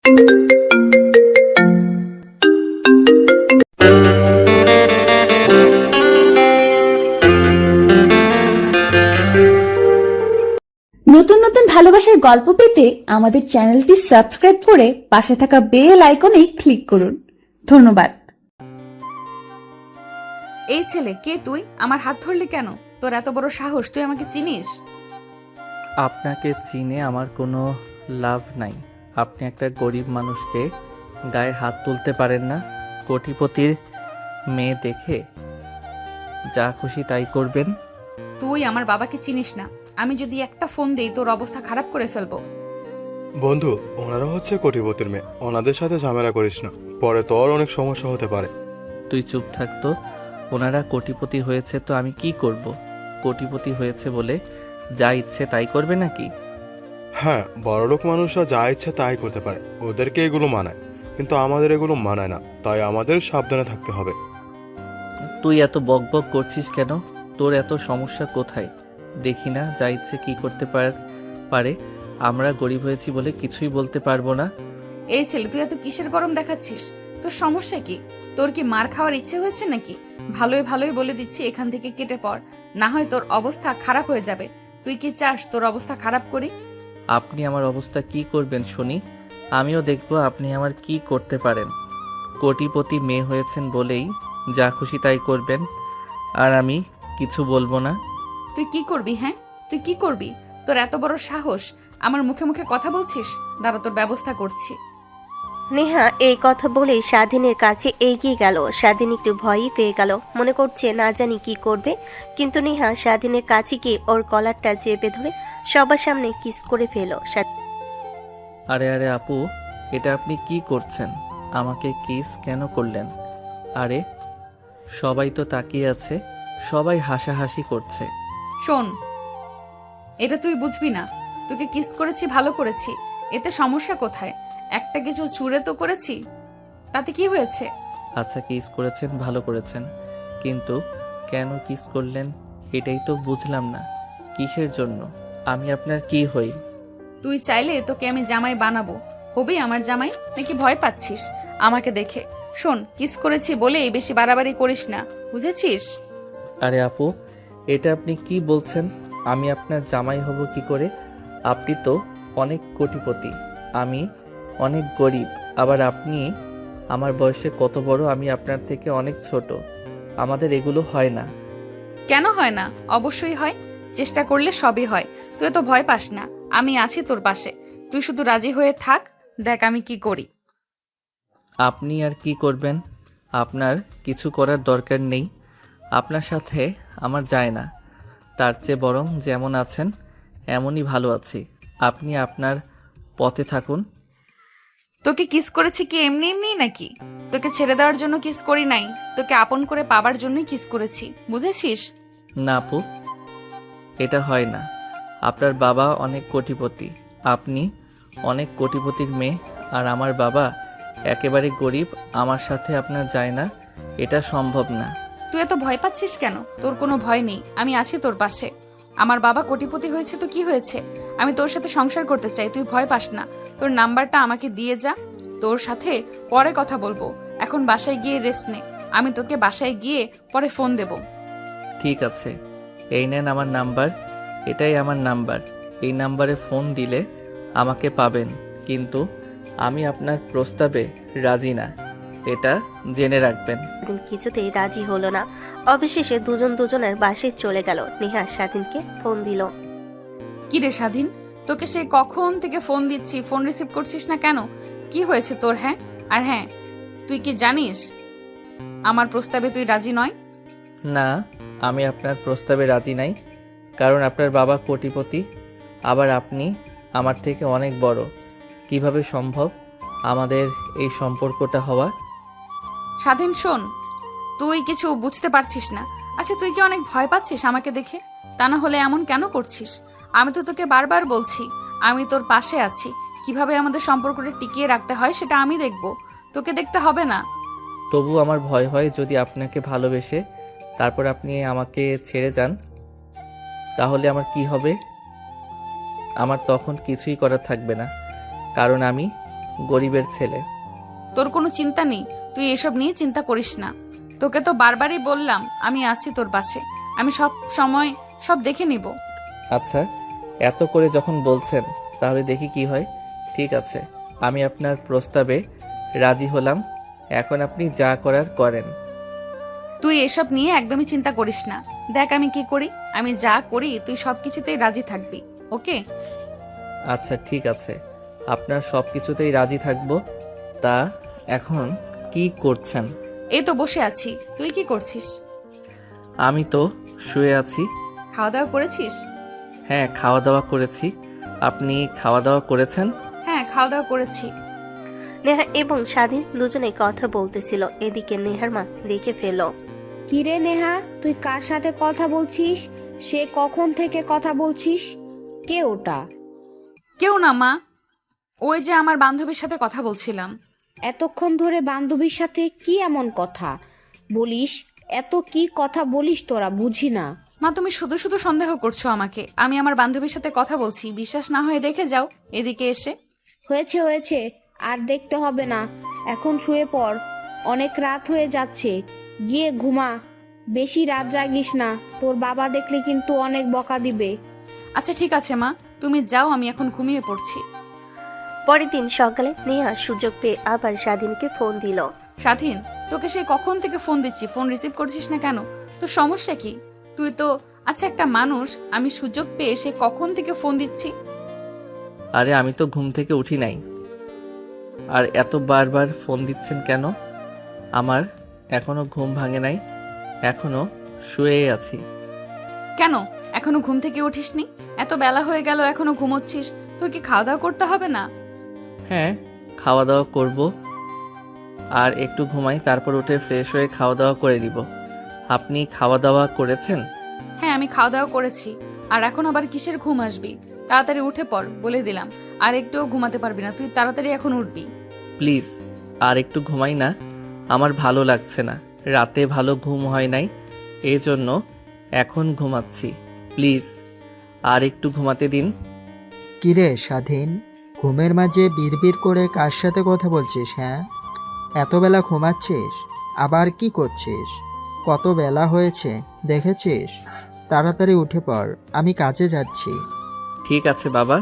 নতুন নতুন ভালোবাসার গল্প পেতে আমাদের চ্যানেলটি সাবস্ক্রাইব করে পাশে থাকা বেল আইকনে ক্লিক করুন। ধন্যবাদ। এই ছেলে কে তুই? আমার হাত ধরলি কেন? তোর এত বড় সাহস, তুই আমাকে চিনিস? আপনাকে চিনে আমার কোনো লাভ নাই। আপনি একটা গরিব মানুষকে গায়ে হাত তুলতে পারেন না। কোটিপতির মেয়ে দেখে যা খুশি তাই করবেন। তুই আমার বাবাকে চিনিস না। আমি যদি একটা ফোন দেই তোর অবস্থা খারাপ করে ফেলবো। বন্ধু, ওনারা হচ্ছে কোটিপতির মেয়ে, ওনাদের সাথে ঝামেলা করিস না, পরে তোর অনেক সমস্যা হতে পারে। তুই চুপ থাকতো। ওনারা কোটিপতি হয়েছে তো আমি কি করব? কোটিপতি হয়েছে বলে যা ইচ্ছে তাই করবে নাকি? হ্যাঁ, বড়লোক মানুষরা যা ইচ্ছে তাই করতে পারে, ওদেরকে এগুলো মানায়, কিন্তু আমাদের এগুলো মানায় না, তাই আমাদের সাবধানে থাকতে হবে। তুই এত বকবক করছিস কেন? তোর এত সমস্যা কোথায়? দেখি না যা ইচ্ছে কি করতে পারে। আমরা গরিব হয়েছি বলে কিছুই বলতে পারবো না। এই ছেলে তুই এত কিসের গরম দেখাচ্ছিস? তোর সমস্যা কি? তোর কি মার খাওয়ার ইচ্ছে হয়েছে নাকি? ভালোই ভালোই বলে দিচ্ছি, এখান থেকে কেটে পড়, না হয় তোর অবস্থা খারাপ হয়ে যাবে। তুই কি চাস তোর অবস্থা খারাপ করি? আপনি আমার অবস্থা কি করবেন শুনি? আমিও দেখব আপনি আমার কি করতে পারেন। কোটিপতি মেয়ে হয়েছেন বলেই যা খুশি তাই করবেন, আর আমি কিছু বলবো না। তুই কি করবি? হ্যাঁ, তুই কি করবি? তোর এত বড় সাহস, আমার মুখে মুখে কথা বলছিস? দাঁড়া, তোর ব্যবস্থা করছি। নেহা এই কথা বলেই স্বাধীনের কাছে এগিয়ে গেল। স্বাধীন একটু ভয়ই পেয়ে গেল, মনে করছে না জানি কি করবে। কিন্তু নেহা স্বাধীনের কাছে গিয়ে ওর কলারটা চেপে ধরে সবার সামনে কিস করে ফেল। আরে আরে আপু, এটা আপনি কি করছেন? আমাকে কিস কেন করলেন? আরে সবাই তো তাকিয়ে আছে, সবাই হাসাহাসি করছে। শোন, এটা তুই বুঝবি না। তোকে কিস করেছি, ভালো করেছি, এতে সমস্যা কোথায়? একটা কিছু ছুঁড়ে তো করেছি, তাতে কি হয়েছে? আচ্ছা, কিস করেছেন, ভালো করেছেন, কিন্তু কেন কিস করলেন এটাই তো বুঝলাম না। কিসের জন্য? আমি আপনার কি হই? তুই চাইলে তোকে আমি জামাই বানাবো। হবি আমার জামাই, নাকি ভয় পাচ্ছিস আমাকে দেখে? শোন, কিস করেছি বলে বেশি বাড়াবাড়ি করিস না, বুঝেছিস? আরে আপু, এটা আপনি কি বলছেন? আমি আপনার জামাই হব কি করে? আপনি তো অনেক কোটিপতি, আমি অনেক গরিব। আবার আপনি আমার বয়সে কত বড়, আমি আপনার থেকে অনেক ছোট। আমাদের এগুলো হয় না। কেন হয় না? অবশ্যই হয়, চেষ্টা করলে সবই হয়। তুই তো ভয় পাস না, আমি আছি তোর পাশে। তুই শুধু রাজি হয়ে থাক, দেখ আমি কি করি। আপনি আর কি করবেন? আপনার কিছু করার দরকার নেই। আপনার সাথে আমার যায় না। তার চেয়ে বরং যেমন আছেন এমনই ভালো আছি। আপনি আপনার পথে থাকুন। তোকে কিস করেছি কি এমনি এমনি নাকি? তোকে ছেড়ে দেওয়ার জন্য কিস করি নাই, তোকে আপন করে পাবার জন্যই কিস করেছি, বুঝেছিস? না আপু, এটা হয় না। আপনার বাবা অনেক কোটিপতি, আপনি অনেক কোটিপতির মেয়ে, আর আমার বাবা একেবারে গরিব। আমার সাথে আপনার যায় না, এটা সম্ভব না। তুই এত ভয় পাচ্ছিস কেন? তোর কোনো ভয় নেই, আমি আছি তোর পাশে। আমার বাবা কোটিপতি হয়েছে তো কি হয়েছে? আমি তোর সাথে সংসার করতে চাই, তুই ভয় পাস না। তোর নাম্বারটা আমাকে দিয়ে যা, তোর সাথে পরে কথা বলবো। এখন বাসায় গিয়ে রেস্ট নে, আমি তোকে বাসায় গিয়ে পরে ফোন দেব। ঠিক আছে, এই নেন আমার নাম্বার। এটাই আমার নাম্বার। এই নাম্বারে ফোন দিলে আমাকে পাবেন, কিন্তু আমি আপনার প্রস্তাবে রাজি না, এটা জেনে রাখবেন। কিছুতেই রাজি হলো না। অবশেষে দুজন দুজনের বাসে চলে গেল। নেহা স্বাধীনকে ফোন দিল। কি রে স্বাধীন, তোকে সেই কখন থেকে ফোন দিচ্ছি, ফোন রিসিভ করছিস না কেন? কি হয়েছে তোর? হ্যাঁ, আর হ্যাঁ, তুই কি জানিস আমার প্রস্তাবে তুই রাজি নয়? না, আমি আপনার প্রস্তাবে রাজি নাই, কারণ আপনার বাবা কোটিপতি, আবার আপনি আমার থেকে অনেক বড়। কিভাবে সম্ভব আমাদের এই সম্পর্কটা হওয়া? স্বাধীন শোন, তুই কিছু বুঝতে পারছিস না। আচ্ছা, তুই কি অনেক ভয় পাচ্ছিস আমাকে দেখে? তা না হলে এমন কেন করছিস? আমি তো তোকে বারবার বলছি আমি তোর পাশে আছি। কিভাবে আমাদের সম্পর্কটা টিকিয়ে রাখতে হয় সেটা আমি দেখব, তোকে দেখতে হবে না। তবু আমার ভয় হয় যদি আপনাকে ভালোবেসে তারপর আপনি আমাকে ছেড়ে যান, তাহলে আমার কি হবে? আমার তখন কিছুই করার থাকবে না, কারণ আমি গরিবের ছেলে। তোর কোনো চিন্তা নেই, তুই এসব নিয়ে চিন্তা করিস না। তোকে তো বারবারই বললাম আমি আছি তোর পাশে, আমি সব সময় সব দেখে নিব। আচ্ছা, এত করে যখন বলছেন তাহলে দেখি কি হয়। ঠিক আছে, আমি আপনার প্রস্তাবে রাজি হলাম। এখন আপনি যা করার করেন। তুই এসব নিয়ে একদমই চিন্তা করিস না। দেখ আমি কি করি, আমি যা করি তুই সবকিছুতেই রাজি থাকবি, ওকে? আচ্ছা ঠিক আছে, আপনার সব কিছুতেই রাজি থাকবো। তা এখন কি করছেন? এই তো বসে আছি, তুই কি করছিস? আমি তো শুয়ে আছি। খাওয়া দাওয়া করেছিস? হ্যাঁ, খাওয়া দাওয়া করেছি। আপনি খাওয়া দাওয়া করেছেন? হ্যাঁ, খাওয়া দাওয়া করেছি। নেহা এবং স্বাধীন দুজনেই কথা বলতেছিল, এদিকে নেহার মা দেখে ফেল। কিরে নেহা, তুই কার সাথে কথা বলছিস? সে কখন থেকে কথা বলছিস? কে ওটা? কেউ না মা, ওই যে আমার বান্ধবীর সাথে কথা বলছিলাম। এতক্ষণ ধরে বান্ধবীর সাথে কি এমন কথা বলিস? এত কি কথা বলিস তোরা, বুঝি না। মা তুমি শুধু শুধু সন্দেহ করছো আমাকে। আমি আমার বান্ধবীর সাথে কথা বলছি, বিশ্বাস না হয়ে দেখে যাও এদিকে এসে। হয়েছে হয়েছে, আর দেখতে হবে না। এখন শুয়ে পড়, অনেক রাত হয়ে যাচ্ছে। গিয়ে ঘুমা, বেশি রাত জাগিস না, তোর বাবা দেখলে কিন্তু অনেক বকা দিবে। আচ্ছা ঠিক আছে মা, তুমি যাও, আমি এখন ঘুমিয়ে পড়ছি। পরের দিন সকালে নেহা সুযোগ পেয়ে আবার স্বাধীনকে ফোন দিল। স্বাধীন, তোকে সে কখন থেকে ফোন দিচ্ছি, ফোন রিসিভ করছিস না কেন? তোর সমস্যা কি? তুই তো আচ্ছা একটা মানুষ, আমি সুযোগ পেয়ে সে কখন থেকে ফোন দিচ্ছি। আরে আমি তো ঘুম থেকে উঠি নাই। আর এত বারবার ফোন দিচ্ছেন কেন? আমার এখনো ঘুম ভাঙে নাই, এখনো শুয়েই আছি। কেন এখনো ঘুম থেকে উঠিসনি? এত বেলা হয়ে গেল এখনো ঘুমোচ্ছিস, তোর কি খাওয়া দাওয়া করতে হবে না? হ্যাঁ, খাওয়া দাওয়া করব, আর একটু ঘুমাই, তারপর উঠে ফ্রেশ হয়ে খাওয়া দাওয়া করে দিব। আপনি খাওয়া দাওয়া করেছেন? হ্যাঁ আমি খাওয়া দাওয়া করেছি। আর এখন আবার কিসের ঘুম আসবি? তাড়াতাড়ি উঠে পড়, বলে দিলাম। আর একটুও ঘুমাতে পারবি না, তুই তাড়াতাড়ি এখন উঠবি। প্লিজ আর একটু ঘুমাই না, আমার ভালো লাগছে না, রাতে ভালো ঘুম হয় নাই, এই জন্য এখন ঘুমাচ্ছি। প্লিজ আর একটু ঘুমাতে দিন। কিরে স্বাধীন, ঘুমের মাঝে বিড়বিড় করে কার সাথে কথা বলছিস? হ্যাঁ, এত বেলা ঘুমাচ্ছিস? আবার কি করছিস? কত বেলা হয়েছে দেখেছিস? তাড়াতাড়ি উঠে পড়, আমি কাজে যাচ্ছি। ঠিক আছে বাবা,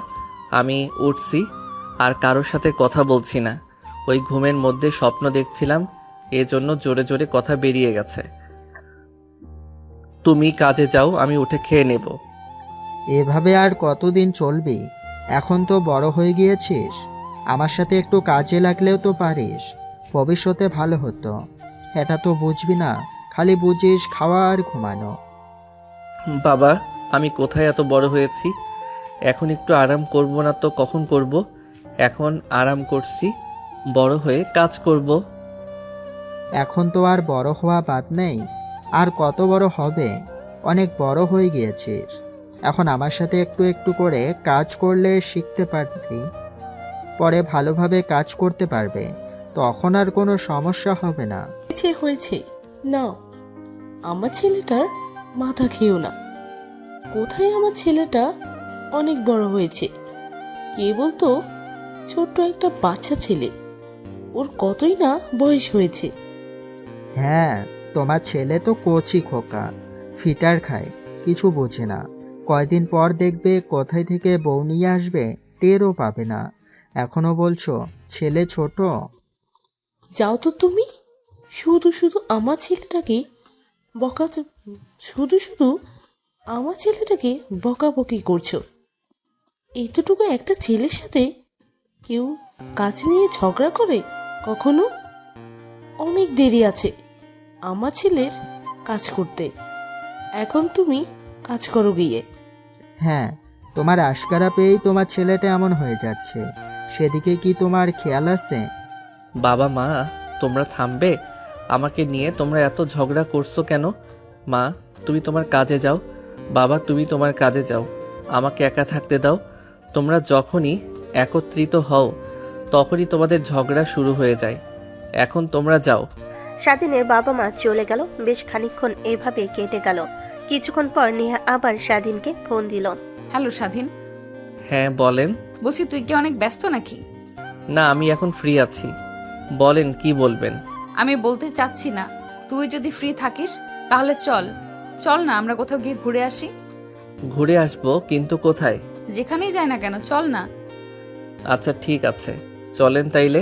আমি উঠছি, আর কারোর সাথে কথা বলছি না। ওই ঘুমের মধ্যে স্বপ্ন দেখছিলাম, এজন্য জোরে জোরে কথা বেরিয়ে গেছে। তুমি কাজে যাও, আমি উঠে খেয়ে নেব। এভাবে আর কতদিন চলবি? এখন তো বড় হয়ে গিয়েছিস, আমার সাথে একটু কাজে লাগলেও তো পারিস, ভবিষ্যতে ভালো হতো। এটা তো বুঝবি না, খালি বুঝিস খাওয়া আর ঘুমানো। বাবা, আমি কোথায় এত বড় হয়েছি? এখন একটু আরাম করব না তো কখন করব? এখন আরাম করছি, বড় হয়ে কাজ করব। এখন তো আর বড় হওয়া বাদ নেই, আর কত বড় হবে? অনেক বড় হয়ে গিয়েছিস, এখন আমার সাথে একটু একটু করে কাজ করলে শিখতে পারবি, পরে ভালোভাবে কাজ করতে পারবে, তখন আর কোনো সমস্যা হবে না। হয়েছে হয়েছে, না আমার ছেলেটার মাথা খেও না। কোথায় আমার ছেলেটা অনেক বড় হয়েছে, কে বলতো ছোট্ট একটা বাচ্চা ছেলে, ওর কতই না বয়স হয়েছে। হ্যাঁ, তোমার ছেলে তো কচি খোকা, ফিটার খায়, কিছু বোঝে না। কয়দিন পর দেখবে কোথায় থেকে বউ নিয়ে আসবে, টেরও পাবে না। এখনো বলছো ছেলে ছোট? যাও তো তুমি, শুধু শুধু আমার ছেলেটাকে বকা শুধু শুধু আমার ছেলেটাকে বকাবকি করছো। এইটুকু একটা ছেলের সাথে কেউ কাজ নিয়ে ঝগড়া করে কখনো? অনেক দেরি আছে আমার ছেলের কাজ করতে, এখন তুমি কাজ করো গিয়ে। হ্যাঁ, তোমার আশকারা পেয়েই তোমার ছেলেটা এমন হয়ে যাচ্ছে, সেদিকে কি তোমার খেয়াল আছে? বাবা মা, তোমরা থামবে? আমাকে নিয়ে তোমরা এত ঝগড়া করছো কেন? মা, তুমি তোমার কাজে যাও, বাবা তুমি তোমার কাজে যাও, আমাকে একা থাকতে দাও। তোমরা যখনই একত্রিত হও তখনই তোমাদের ঝগড়া শুরু হয়ে যায়। এখন তোমরা যাও। স্বাধীনের বাবা মা চলে গেল। বেশ খানিকক্ষণ এভাবে কেটে গেল। কিছুক্ষণ পর নেহা আবার স্বাধীনকে ফোন দিল। হ্যালো স্বাধীন, হ্যাঁ বলেন। বলছি তুই কি অনেক ব্যস্ত নাকি? না, আমি এখন ফ্রি আছি। বলেন কি বলবেন। আমি বলতে চাচ্ছি না, তুই যদি ফ্রি থাকিস তাহলে চল চল না আমরা কোথাও গিয়ে ঘুরে আসি। ঘুরে আসবো, কিন্তু কোথায়? যেখানেই যাই না কেন, চল না। আচ্ছা ঠিক আছে, চলেন তাইলে।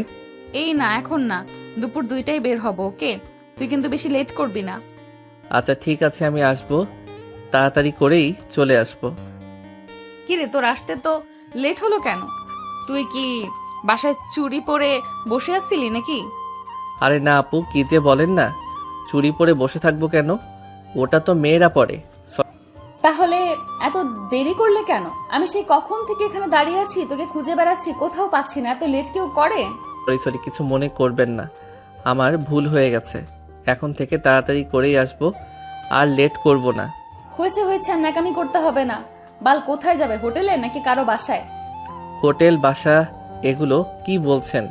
এই না, এখন না, দুপুর 2টায় বের হব, ওকে? তুই কিন্তু বেশি লেট করবি না। আচ্ছা ঠিক আছে, আমি আসবো, তাড়াতাড়ি করেই চলে আসবো। কিরে, তোর আসতে তো লেট হলো কেন? তুই কি বাসায় চুরি পরে বসে আসছিলি নাকি? আরে না আপু, কি যে বলেন না, চুরি পরে বসে থাকবো কেন? ওটা তো মেয়েরা পরে। তাহলে এত দেরি করলে কেন? আমি সেই কখন থেকে এখানে দাঁড়িয়ে আছি, তোকে খুঁজে বেড়াচ্ছি, কোথাও পাচ্ছি না। এত লেট কেউ করে? সরি সরি, কিছু মনে করবেন না, আমার ভুল হয়ে গেছে। এখন থেকে তাড়াতাড়ি করেই আসবো, আর লেট করব না। হয়েছে হয়েছে, আর ন্যাকামি করতে হবে না। বাল, কোথায় যাবে? হোটেলে নাকি কারো বাসায়? হোটেল, বাসা, এগুলো কি বলছেন?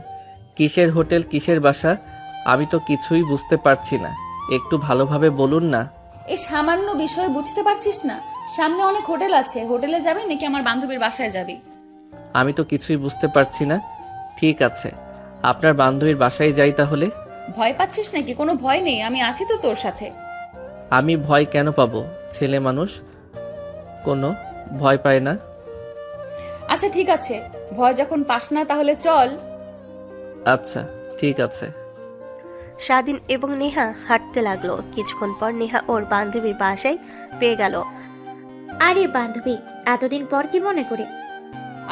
কিসের হোটেল, কিসের বাসা? আমি তো কিছুই বুঝতে পারছি না, একটু ভালোভাবে বলুন না। এই সামান্য বিষয় বুঝতে পারছিস না? সামনে অনেক হোটেল আছে, হোটেলে যাবি নাকি আমার বান্ধবীর বাসায় যাবি? আমি তো কিছুই বুঝতে পারছি না। ঠিক আছে, আপনার বান্ধবীর বাসায় যাই তাহলে। ভয় পাচ্ছিস নাকি? কোনো ভয় নেই, আমি আছি তো তোর সাথে। আমি ভয় কেন পাবো? ছেলে মানুষ, কোনো ভয় পায় না। আচ্ছা ঠিক আছে, ভয় যখন পাস না তাহলে চল। আচ্ছা ঠিক আছে। স্বাধীন এবং নেহা হাঁটতে লাগলো। কিছুক্ষণ পর নেহা ওর বান্ধবীর বাসায় পেয়ে গেল। আরে বান্ধবী, এতদিন পর কি মনে করে?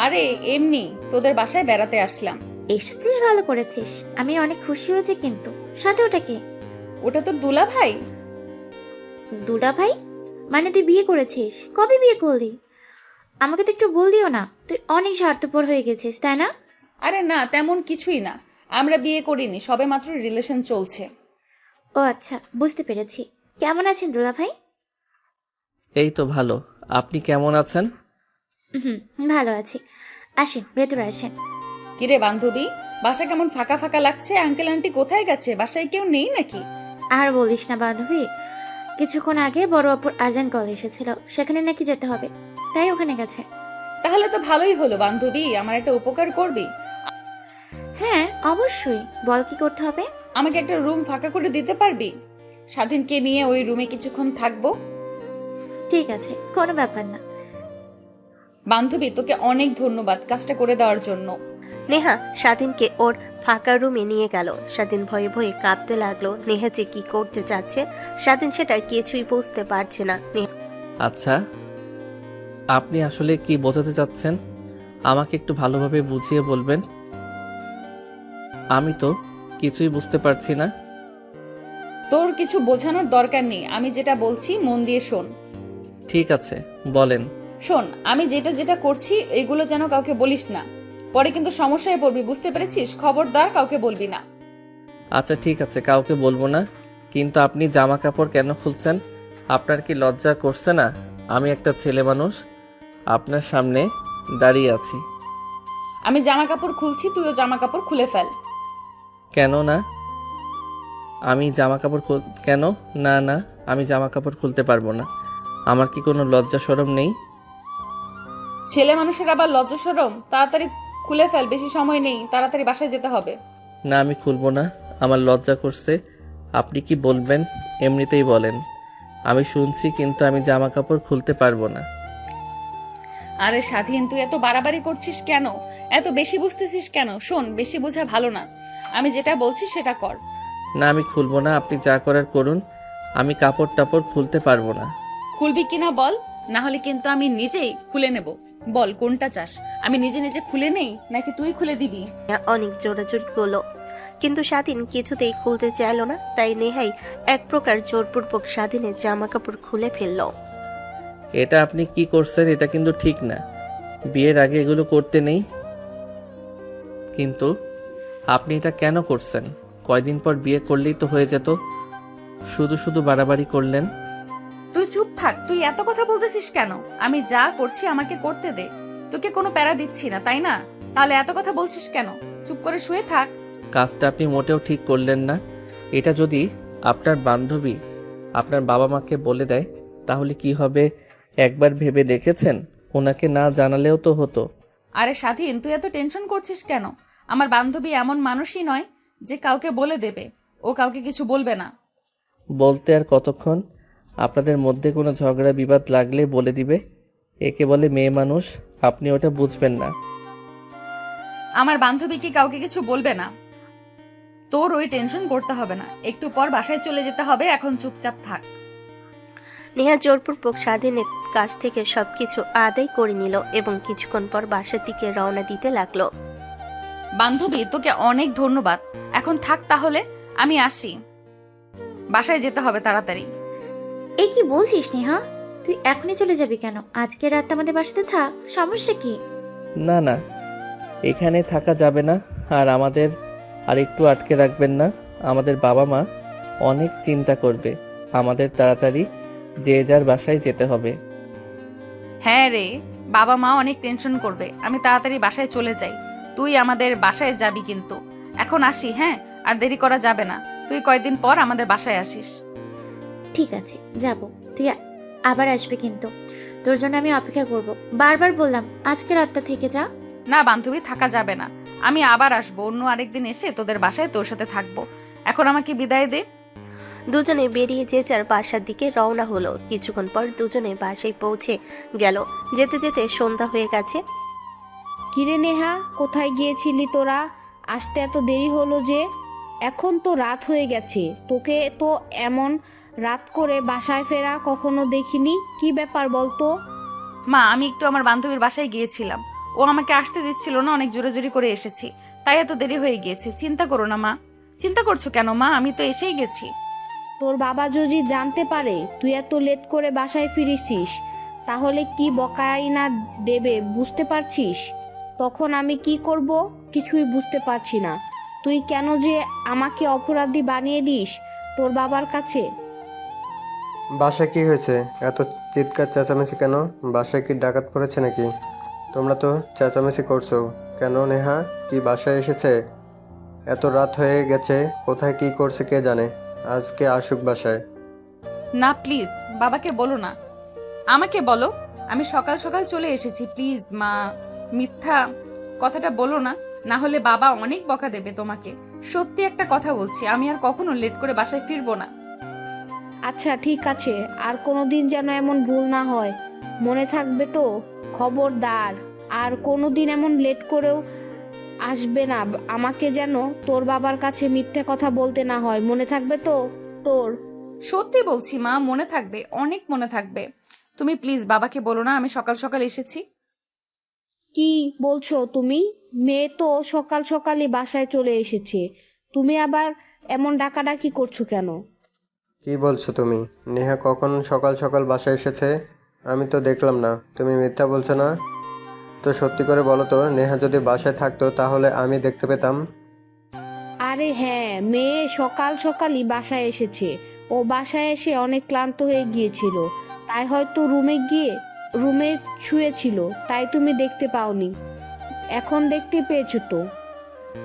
আরে এমনি তোদের বাসায় বেড়াতে আসলাম। এসেছিস, ভালো করেছিস, আমি অনেক খুশি হয়েছি। কিন্তু সাথে ওটা কে? ওটা তোর দুলা ভাই। দুলা ভাই? মানে তুই বিয়ে করেছিস? কবে বিয়ে করলি? আমাকে তো একটু বললিও না। তুই অনেক স্বার্থপর হয়ে গেছিস, তাই না? আরে না, তেমন কিছুই না, আমরা বিয়ে করিনি, সবে মাত্র রিলেশন চলছে। ও আচ্ছা, বুঝতে পেরেছি। কেমন আছেন দুলা ভাই? এই তো ভালো, আপনি কেমন আছেন? ভালো আছি। আসেন, ভেতরে আসেন। কিরে বান্ধবী, বাসা কেমন ফাঁকা ফাঁকা লাগছে? আঙ্কেল আন্টি কোথায় গেছে? বাসায় কেউ নেই নাকি? আর বলিস না বান্ধবী, কিছুক্ষণ আগে বড় অপুর আর্জেন্ট কল এসেছিল, সেখানে নাকি যেতে হবে, তাই ওখানে গেছে। তাহলে তো ভালোই হলো বান্ধবী, আমার একটা উপকার করবি? হ্যাঁ অবশ্যই, বল কি করতে হবে? আমাকে একটা রুম ফাঁকা করে দিতে পারবি? স্বাধীনকে নিয়ে ওই রুমে কিছুক্ষণ থাকবো। ঠিক আছে, কোনো ব্যাপার না। বান্ধবী, তোকে অনেক ধন্যবাদ কাজটা করে দেওয়ার জন্য। নেহা স্বাধীনকে ওর ফাঁকা রুমে নিয়ে গেল। স্বাধীন ভয়ে ভয়ে কাঁপতে লাগলো। নেহা যে কি করতে চাচ্ছে স্বাধীন সেটা কিছুই বুঝতে পারছে না। আচ্ছা, আপনি আসলে কি বোঝাতে চাচ্ছেন? আমাকে একটু ভালোভাবে বুঝিয়ে বলবেন। আমি তো কিছুই বুঝতে পারছি না। তোর কিছু বোঝানোর দরকার নেই, আমি যেটা বলছি মন দিয়ে শোন। ঠিক আছে, বলেন। শোন, আমি যেটা যেটা করছি এগুলো যেন কাউকে বলিস না, পরে কিন্তু সমস্যায় পড়বি, বুঝতে পেরেছিস? খবরদার কাউকে বলবি না। আচ্ছা ঠিক আছে, কাউকে বলবো না। কিন্তু আপনি জামা কাপড় কেন খুলছেন? আপনার কি লজ্জা করছে না? আমি একটা ছেলে মানুষ, আপনার সামনে দাঁড়িয়ে আছি। আমি জামা কাপড় খুলছি, তুইও জামা কাপড় খুলে ফেল। কেন না? আমি জামা কাপড় কেন? না না, আমি জামা কাপড় খুলতে পারবো না। আমার কি কোনো লজ্জা শরম নেই? ছেলে মানুষের আবার লজ্জা শরম? তাড়াতাড়ি খুলে ফেল, বেশি সময় নেই, তাড়াতাড়ি বাসায় যেতে হবে। না, আমি খুলবো না, আমার লজ্জা করছে। আপনি কি বলবেন এমনিতেই বলেন। আমি শুনছি, কিন্তু আমি জামা কাপড় খুলতে পারবো না। আরে স্বাধীন, তুই এত বাড়াবাড়ি করছিস কেন? এত বেশি বুঝতেছিস কেন? শোন, বেশি বোঝা ভালো না, আমি যেটা বলছি সেটা কর। না, আমি খুলবো না, আপনি যা করার করুন, আমি কাপড় টাপড় খুলতে পারবো না। খুলবি কিনা বল, না হলে কিন্তু আমি নিজেই খুলে নেব। বল কোনটা চাস, আমি নিজে নিজে খুলে নেই নাকি তুই খুলে দিবি? অনেক জোরাজোর করলো, কিন্তু স্বাধীন কিছুতেই খুলতে চাইল না। তাই নেহাই এক প্রকার জোরপূর্বক স্বাধীনের জামা কাপড় খুলে ফেলল। এটা আপনি কি করছেন? এটা কিন্তু ঠিক না, বিয়ের আগে এগুলো করতে নেই। কিন্তু আপনি এটা কেন করছেন? কয়দিন পর বিয়ে করলেই তো হয়ে যেত, শুধু শুধু বাড়াবাড়ি করলেন। তুই চুপ থাক, তুই এত কথা বলতেছিস কেন? আমি যা করছি আমাকে করতে দে, তোকে কোনো প্যারা দিচ্ছি না, তাই না? তাহলে এত কথা বলছিস কেন? চুপ করে শুয়ে থাক। কাজটা আপনি মোটেও ঠিক করলেন না। এটা যদি আপনার বান্ধবী আপনার বাবা মাকে বলে দেয় তাহলে কি হবে একবার ভেবে দেখেছেন? ওনাকে না জানালেও তো হতো। আরে স্বাধীন, তুই এত টেনশন করছিস কেন? আমার বান্ধবী এমন মানুষই নয় যে কাউকে বলে দেবে, ও কাউকে কিছু বলবে না। বলতে আর কতক্ষণ? আপনাদের মধ্যে কোনো ঝগড়া বিবাদ লাগলে বলে দিবে। একে বলে মেয়ে মানুষ, আপনি ওটা বুঝবেন না। আমার বান্ধবী কি কাউকে কিছু বলবে না, তোর ওই টেনশন করতে হবে না। একটু পর বাসায় চলে যেতে হবে, এখন চুপচাপ থাক। নেহা জোরপূর্বক স্বাধীনের কাছ থেকে সবকিছু আদায় করে নিল এবং কিছুক্ষণ পর বাসার দিকে রওনা দিতে লাগলো। বান্ধবী, তোকে অনেক ধন্যবাদ। এখন থাক তাহলে, আমি আসি। বাসায় যেতে হবে তাড়াতাড়ি। এই কি বলছিস নেহা? তুই এখনই চলে যাবি কেন? আজকে রাত আমাদের বাসাতে থাক, সমস্যা কি? না না, এখানে থাকা যাবে না। আর আমাদের আর একটু আটকে রাখবেন না। আমাদের বাবা মা অনেক চিন্তা করবে। আমাদের তাড়াতাড়ি যে যার বাসায় যেতে হবে। হ্যাঁ রে, বাবা মা অনেক টেনশন করবে। আমি তাড়াতাড়ি বাসায় চলে যাই, তুই আমাদের বাসায় যাবি কিন্তু। এখন আসি, হ্যাঁ? আর দেরি করা যাবে না। তুই কয়েকদিন পর আমাদের বাসায় আসিস। ঠিক আছে, যাব। তুই আবার আসবি কিন্তু। তোর জন্য আমি অপেক্ষা করব। বারবার বললাম আজকে রাতটা থেকে যা। না বান্ধবী, থাকা যাবে না। আমি আবার আসবো, অন্য আরেকদিন এসে তোদের বাসায় তোর সাথে থাকবো। এখন আমাকে বিদায় দে। দুজনে বেরিয়ে যে যার বাসার দিকে রওনা হলো। কিছুক্ষণ পর দুজনে বাসায় পৌঁছে গেল। যেতে যেতে সন্ধ্যা হয়ে গেছে। কিরে নেহা, কোথায় গিয়েছিলি তোরা? আসতে এত দেরি হলো যে? এখন তো রাত হয়ে গেছে, তোকে তো এমন রাত করে বাসায় ফেরা কখনো দেখিনি। কি ব্যাপার বলতো? মা, আমি একটু আমার বান্ধবীর বাসায় গিয়েছিলাম। ও আমাকে আসতে দিচ্ছিল না, অনেক জোরাজোরি করে এসেছি, তাই এত দেরি হয়ে গিয়েছে। চিন্তা করো না মা। চিন্তা করছো কেন মা? আমি তো এসেই গেছি। তোর বাবা যদি জানতে পারে তুই এত লেট করে বাসায় ফিরেছিস, তাহলে কি বকাই না দেবে বুঝতে পারছিস? তখন আমি কি করব কিছুই বুঝতে পারছি না। তুই কেন যে আমাকে অপরাধী বানিয়ে দিস তোর বাবার কাছে? বাসায় কি হয়েছে? এত চিৎকার চেঁচামেচি কেন? বাসায় কি ডাকাত পড়েছে নাকি? তোমরা তো চেঁচামেচি করছো কেন? নেহা কি বাসায় এসেছে? এত রাত হয়ে গেছে, কোথায় কি করছে কে জানে। আজকে আসুক বাসায়। না প্লিজ, বাবাকে বলো না, আমাকে বলো। আমি সকাল সকাল চলে এসেছি, প্লিজ মা। মিথ্যা কথাটা বলো না, না হলে বাবা অনেক বকা দেবে তোমাকে। সত্যি একটা কথা বলছি, আমি আর কখনো লেট করে বাসায় ফিরবো না। আচ্ছা ঠিক আছে, আর কোনোদিন যেন এমন ভুল না হয়, মনে থাকবে তো? খবরদার আর কোনোদিন এমন লেট করেও আসবে না। আমাকে যেন তোর বাবার কাছে মিথ্যে কথা বলতে না হয়, মনে থাকবে তো তোর? সত্যি বলছি মা, মনে থাকবে, অনেক মনে থাকবে। তুমি প্লিজ বাবাকে বলো না আমি সকাল সকাল এসেছি। কি বলছো তুমি? মেয়ে তো সকাল সকালই বাসায় চলে এসেছে, তুমি আবার এমন ডাকাডাকি করছো কেন? কি বলছো তুমি? নেহা কখন সকাল সকাল বাসায় এসেছে? আমি তো দেখলাম না। তুমি মিথ্যা বলছো না তো? সত্যি করে বলো তো, নেহা যদি বাসায় থাকতো তাহলে আমি দেখতে পেতাম। আরে হ্যাঁ, মেয়ে সকাল সকালই বাসায় এসেছে। ও বাসায় এসে অনেক ক্লান্ত হয়ে গিয়েছিল, তাই হয়তো রুমে শুয়েছিল, তাই তুমি দেখতে পাওনি। এখন দেখতে পেয়েছো তো?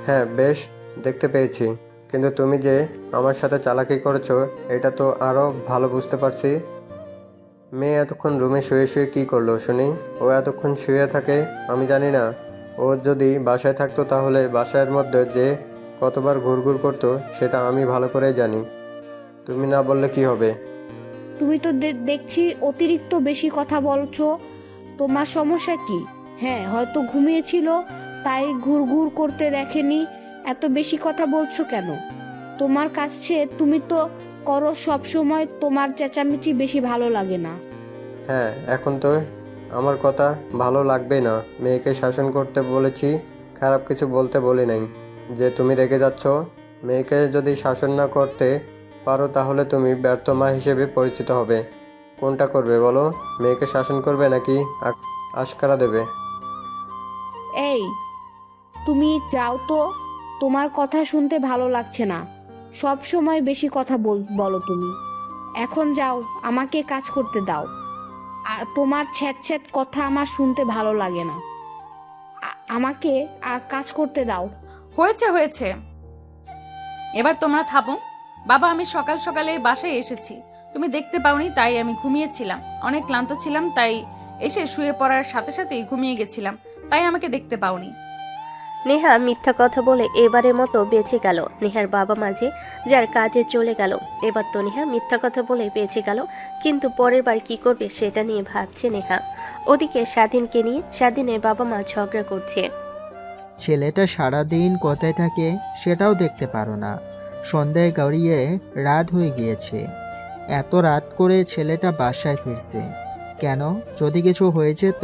হ্যাঁ বেশ, দেখতে পেয়েছি। কিন্তু তুমি যে আমার সাথে চালাকি করেছো এটা তো আরো ভালো বুঝতে পারছি। মেয়ে এতক্ষণ রুমে শুয়ে শুয়ে কি করলো শুনি? ও এতক্ষণ শুয়ে থাকে আমি জানি না? ও যদি বাসায় থাকতো তাহলে বাসার মধ্যে যে কতবার ঘুরঘুর করতো সেটা আমি ভালো করেই জানি। তুমি না বললে কি হবে? তুমি তো দেখছি অতিরিক্ত বেশি কথা বলছো। তোমার সমস্যা কি? হ্যাঁ হয়তো ঘুমিয়েছিল, তাই ঘুরঘুর করতে দেখেনি। এত বেশি কথা বলছো কেন? তোমার কাছে তুমি তো করো সব সময়, তোমার চেঁচামেচি বেশি ভালো লাগে না। হ্যাঁ এখন তো আমার কথা ভালো লাগবেই না। মেয়েকে শাসন করতে বলেছি, খারাপ কিছু বলতে বলি নাই যে তুমি রেগে যাচ্ছ। মেয়েকে যদি শাসন না করতে পারো তাহলে তুমি ব্যর্থ মা হিসেবে পরিচিত হবে। কোনটা করবে বলো? মেয়েকে শাসন করবে নাকি আশকারা দেবে? এই তুমি যাও তো, তোমার কথা শুনতে ভালো লাগছে না। সব সময় বেশি কথা বলো তুমি। এখন যাও, আমাকে কাজ করতে দাও। আর তোমার ছ্যাঁত কথা আমার শুনতে ভালো লাগে না। আমাকে আর কাজ করতে দাও। হয়েছে হয়েছে, এবার তোমরা থামো। বাবা, আমি সকাল সকালে বাসায় এসেছি, তুমি দেখতে পাওনি, তাই আমি ঘুমিয়েছিলাম। অনেক ক্লান্ত ছিলাম, তাই এসে শুয়ে পড়ার সাথে সাথেই ঘুমিয়ে গেছিলাম, তাই আমাকে দেখতে পাওনি। নেহা মিথ্যা কথা বলে এবারের মতো বেঁচে গেল। নেহার বাবা মাঝে যার কাজে চলে গেল, এবার তো নেহা মিথ্যা কথা বলে বেঁচে গেল। কিন্তু পরের বার কি করবে সেটা নিয়ে ভাবছে নেহা। ওদিকে স্বাধীনকে নিয়ে স্বাধীনের বাবা মা ঝগড়া করছে। ছেলেটা সারাদিন কোথায় থাকে সেটাও দেখতে পারো না। সন্ধ্যায় গড়িয়ে রাত হয়ে গিয়েছে, এত রাত করে ছেলেটা বাসায় ফিরছে কেন? যদি কিছু হয়ে যেত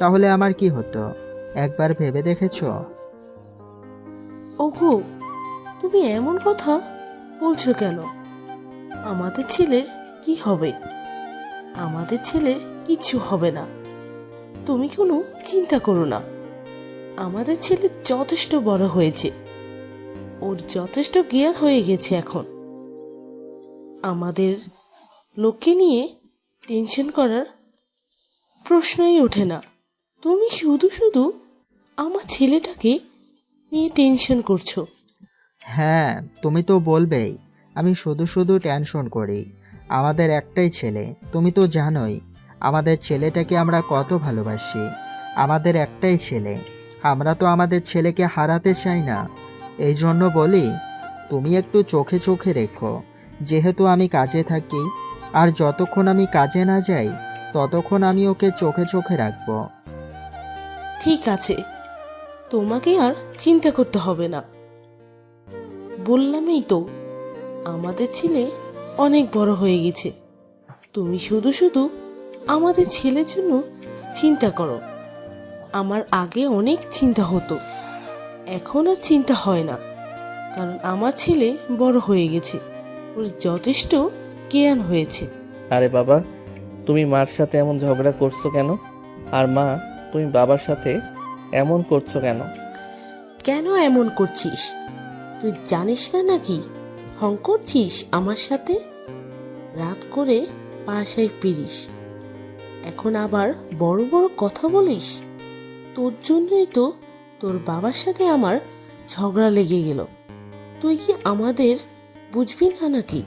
তাহলে আমার কি হতো একবার ভেবে দেখেছো? ওগো, তুমি এমন কথা বলছো কেন? আমাদের ছেলের কি হবে? আমাদের ছেলের কিচ্ছু হবে না, তুমি কোনো চিন্তা করো না। আমাদের ছেলে যথেষ্ট বড় হয়েছে, ওর যথেষ্ট জ্ঞান হয়ে গেছে। এখন আমাদের লোককে নিয়ে টেনশন করার প্রশ্নই ওঠে না। তুমি শুধু শুধু আমার ছেলেটাকে নিয়ে টেনশন করছো। হ্যাঁ, তুমি তো বলবেই আমি শুধু শুধু টেনশন করি। আমাদের একটাই ছেলে, তুমি তো জানোই আমাদের ছেলেটাকে আমরা কত ভালোবাসি। আমাদের একটাই ছেলে, আমরা তো আমাদের ছেলেকে হারাতে চাই না। এই জন্য বলি তুমি একটু চোখে চোখে রেখো। যেহেতু আমি কাজে থাকি, আর যতক্ষণ আমি কাজে না যাই ততক্ষণ আমি ওকে চোখে চোখে রাখবো। ঠিক আছে, তোমাকে আর চিন্তা করতে হবে না। বললামই তো, আমাদের ছেলে অনেক বড় হয়ে গেছে। তুমি শুধু শুধু আমাদের ছেলের জন্য চিন্তা করো। আমার আগে অনেক চিন্তা হতো, এখন আর চিন্তা হয় না, কারণ আমার ছেলে বড় হয়ে গেছে, ওর যথেষ্ট জ্ঞান হয়েছে। আরে বাবা, তুমি মার সাথে এমন ঝগড়া করছো কেন? আর মা, তুমি বাবার সাথে এমন করছো কেন? কেন এমন করছিস? তুই জানিস না নাকি ঢং করছিস আমার সাথে? রাত করে বাসায় ফিরিস, এখন আবার বড় বড় কথা বলিস। তোর জন্যই তো তোর বাবার সাথে আমার ঝগড়া লেগে গেল। তুই কি আমাদের বুঝবি না নাকি?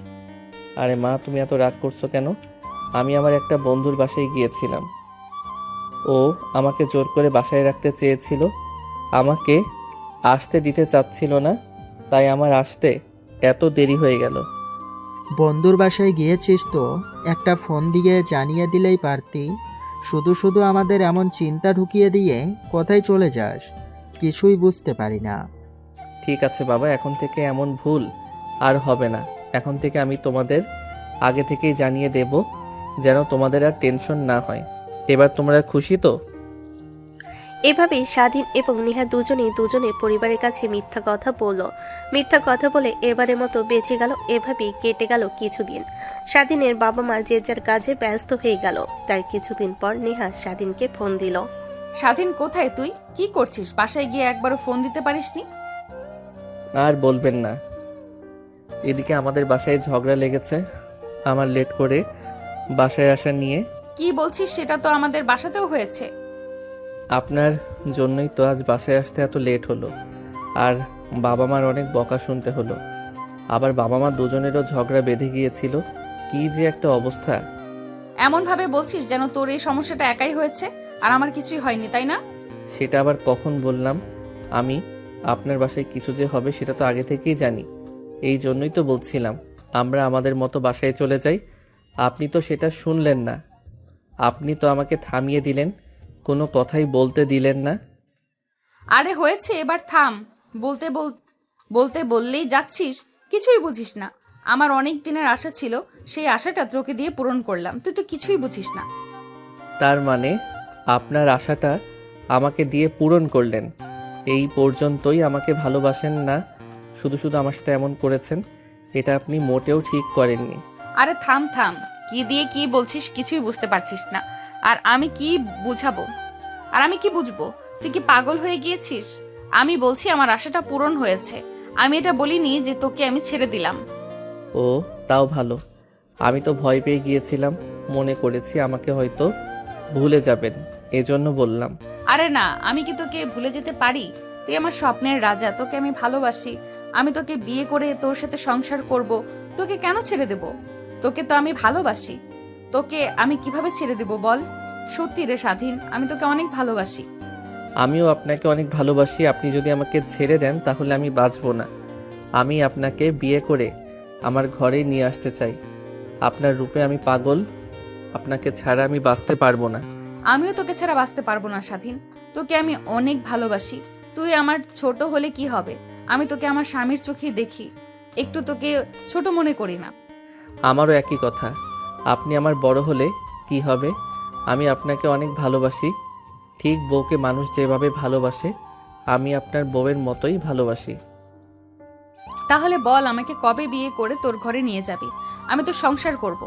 আরে মা, তুমি এত রাগ করছো কেন? আমি আমার একটা বন্ধুর বাসায় গিয়েছিলাম, ও আমাকে জোর করে বাসায় রাখতে চেয়েছিল, আমাকে আসতে দিতে চাচ্ছিল না, তাই আমার আসতে এত দেরি হয়ে গেল। বন্ধুর বাসায় গিয়েছিস তো একটা ফোন দিয়ে জানিয়ে দিলেই পারতি। শুধু শুধু আমাদের এমন চিন্তা ঢুকিয়ে দিয়ে কোথায় চলে যাস কিছুই বুঝতে পারি না। ঠিক আছে বাবা, এখন থেকে এমন ভুল আর হবে না। এখন থেকে আমি তোমাদের আগে থেকেই জানিয়ে দেব, যেন তোমাদের আর টেনশন না হয়। এবার তোমরা খুশি তো? এভাবেই স্বাধীন এবং নেহা দুজনেই দুজনের পরিবারের কাছে মিথ্যা কথা বলল। মিথ্যা কথা বলে এবারের মতো বেঁচে গেল। এভাবেই কেটে গেল কিছুদিন। স্বাধীনের বাবা মা যে যার কাজে ব্যস্ত হয়ে গেল। তার কিছুদিন পর নেহা স্বাধীনকে ফোন দিল। স্বাধীন, কোথায় তুই? কি করছিস? বাসায় গিয়ে একবারও ফোন দিতে পারিসনি? আর বলবেন না, এদিকে আমাদের বাসায় ঝগড়া লেগেছে আমার লেট করে বাসায় আসা নিয়ে। কি বলছিস? সেটা তো আমাদের বাসাতেও হয়েছে। আপনার জন্যই তো আজ বাসায় আসতে এত লেট হলো, আর বাবা মার অনেক বকা শুনতে হলো। আবার বাবা মা দুজনেরও ঝগড়া বেঁধে গিয়েছিল। কি যে একটা অবস্থা! এমন ভাবে বলছিস যেন তোর এই সমস্যাটা একাই হয়েছে আর আমার কিছুই হয়নি, তাই না? সেটা আবার কখন বললাম আমি? আপনার বাসায় কিছু যে হবে সেটা তো আগে থেকেই জানি। এই জন্যই তো বলছিলাম আমরা আমাদের মতো বাসায় চলে যাই। আপনি তো সেটা শুনলেন না। আপনি তো আমাকে থামিয়ে দিলেন, কোনো কথাই বলতে দিলেন না। আরে হয়েছে, এবার থাম। বলতে বলতে বললেই যাচ্ছিস, কিছুই বুঝিস না। আমার অনেক দিনের আশা ছিল, সেই আশাটা তোকে দিয়ে পূরণ করলাম, তুই তো কিছুই বুঝিস না। তার মানে আপনার আশাটা আমাকে দিয়ে পূরণ করলেন? এই পর্যন্তই আমাকে ভালোবাসেন না, শুধু শুধু আমার সাথে এমন করেছেন। এটা আপনি মোটেও ঠিক করেননি। আরে থাম থাম, কি দিয়ে কি বলছিস কিছুই বুঝতে পারছিস না। আর আমি কি বুঝাবো? আর আমি কি বুঝবো? তুই কি পাগল হয়ে গিয়েছিস? আমি বলছি আমার আশাটা পূরণ হয়েছে। আমি এটা বলিনি যে তোকে আমি ছেড়ে দিলাম। ও, তাও ভালো। আমি তো ভয় পেয়ে গিয়েছিলাম, মনে করেছি আমাকে হয়তো ভুলে যাবেন, এজন্য বললাম। আরে না, আমি কি তোকে ভুলে যেতে পারি? তুই আমার স্বপ্নের রাজা, তোকে আমি ভালোবাসি। আমি তোকে বিয়ে করে তোর সাথে সংসার করব। তোকে কেন ছেড়ে দেব? তোকে তো আমি ভালোবাসি। তোকে আমি কিভাবে ছেড়ে দেব বল? সত্যি রে স্বাধীন, আমি তোকে অনেক ভালোবাসি। আমিও আপনাকে অনেক ভালোবাসি। আপনি যদি আমাকে ছেড়ে দেন তাহলে আমি বাঁচব না। আমি আপনাকে বিয়ে করে আমার ঘরেই নিয়ে আসতে চাই। আপনার রূপে আমি পাগল। আপনাকে ছাড়া আমি বাঁচতে পারবো না। আমিও তোকে ছাড়া বাঁচতে পারবো না স্বাধীন। তোকে আমি অনেক ভালোবাসি। তুই আমার ছোট হলে কি হবে, আমি তোকে আমার স্বামীর চোখেই দেখি, একটু তোকে ছোট মনে করি না। আমারও একই কথা। আপনি আমার বড় হলে কি হবে? আমি আপনাকে অনেক ভালোবাসি। ঠিক বউকে মানুষ যেভাবে ভালোবাসে আমি আপনার বউয়ের মতোই ভালোবাসি। তাহলে বল আমাকে কবে বিয়ে করে তোর ঘরে নিয়ে যাবি, আমি তো সংসার করব।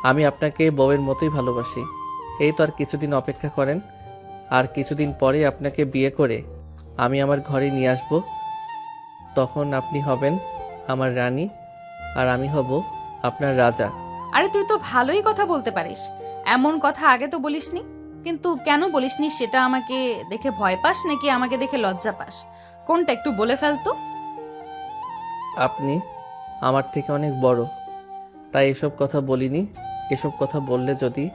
আমি আপনাকে বউয়ের মতোই ভালোবাসি। এই তো আর কিছুদিন অপেক্ষা করেন, আর কিছুদিন পরে আপনাকে বিয়ে করে আমি আমার ঘরে নিয়ে আসব। তখন আপনি হবেন আমার রানী আর আমি হব আপনার রাজা। আরে তুই তো ভালোই কথা বলতে পারিস, এমন কথা আগে তো বলিসনি। কিন্তু কেন বলিসনি সেটা? আমাকে দেখে ভয় পাস নাকি আমাকে দেখে লজ্জা পাস? কোনটা একটু বলে ফেলতো। আপনি আমার থেকে অনেক বড়, তাই এসব কথা বলিনি। এসব কথা বললে যদি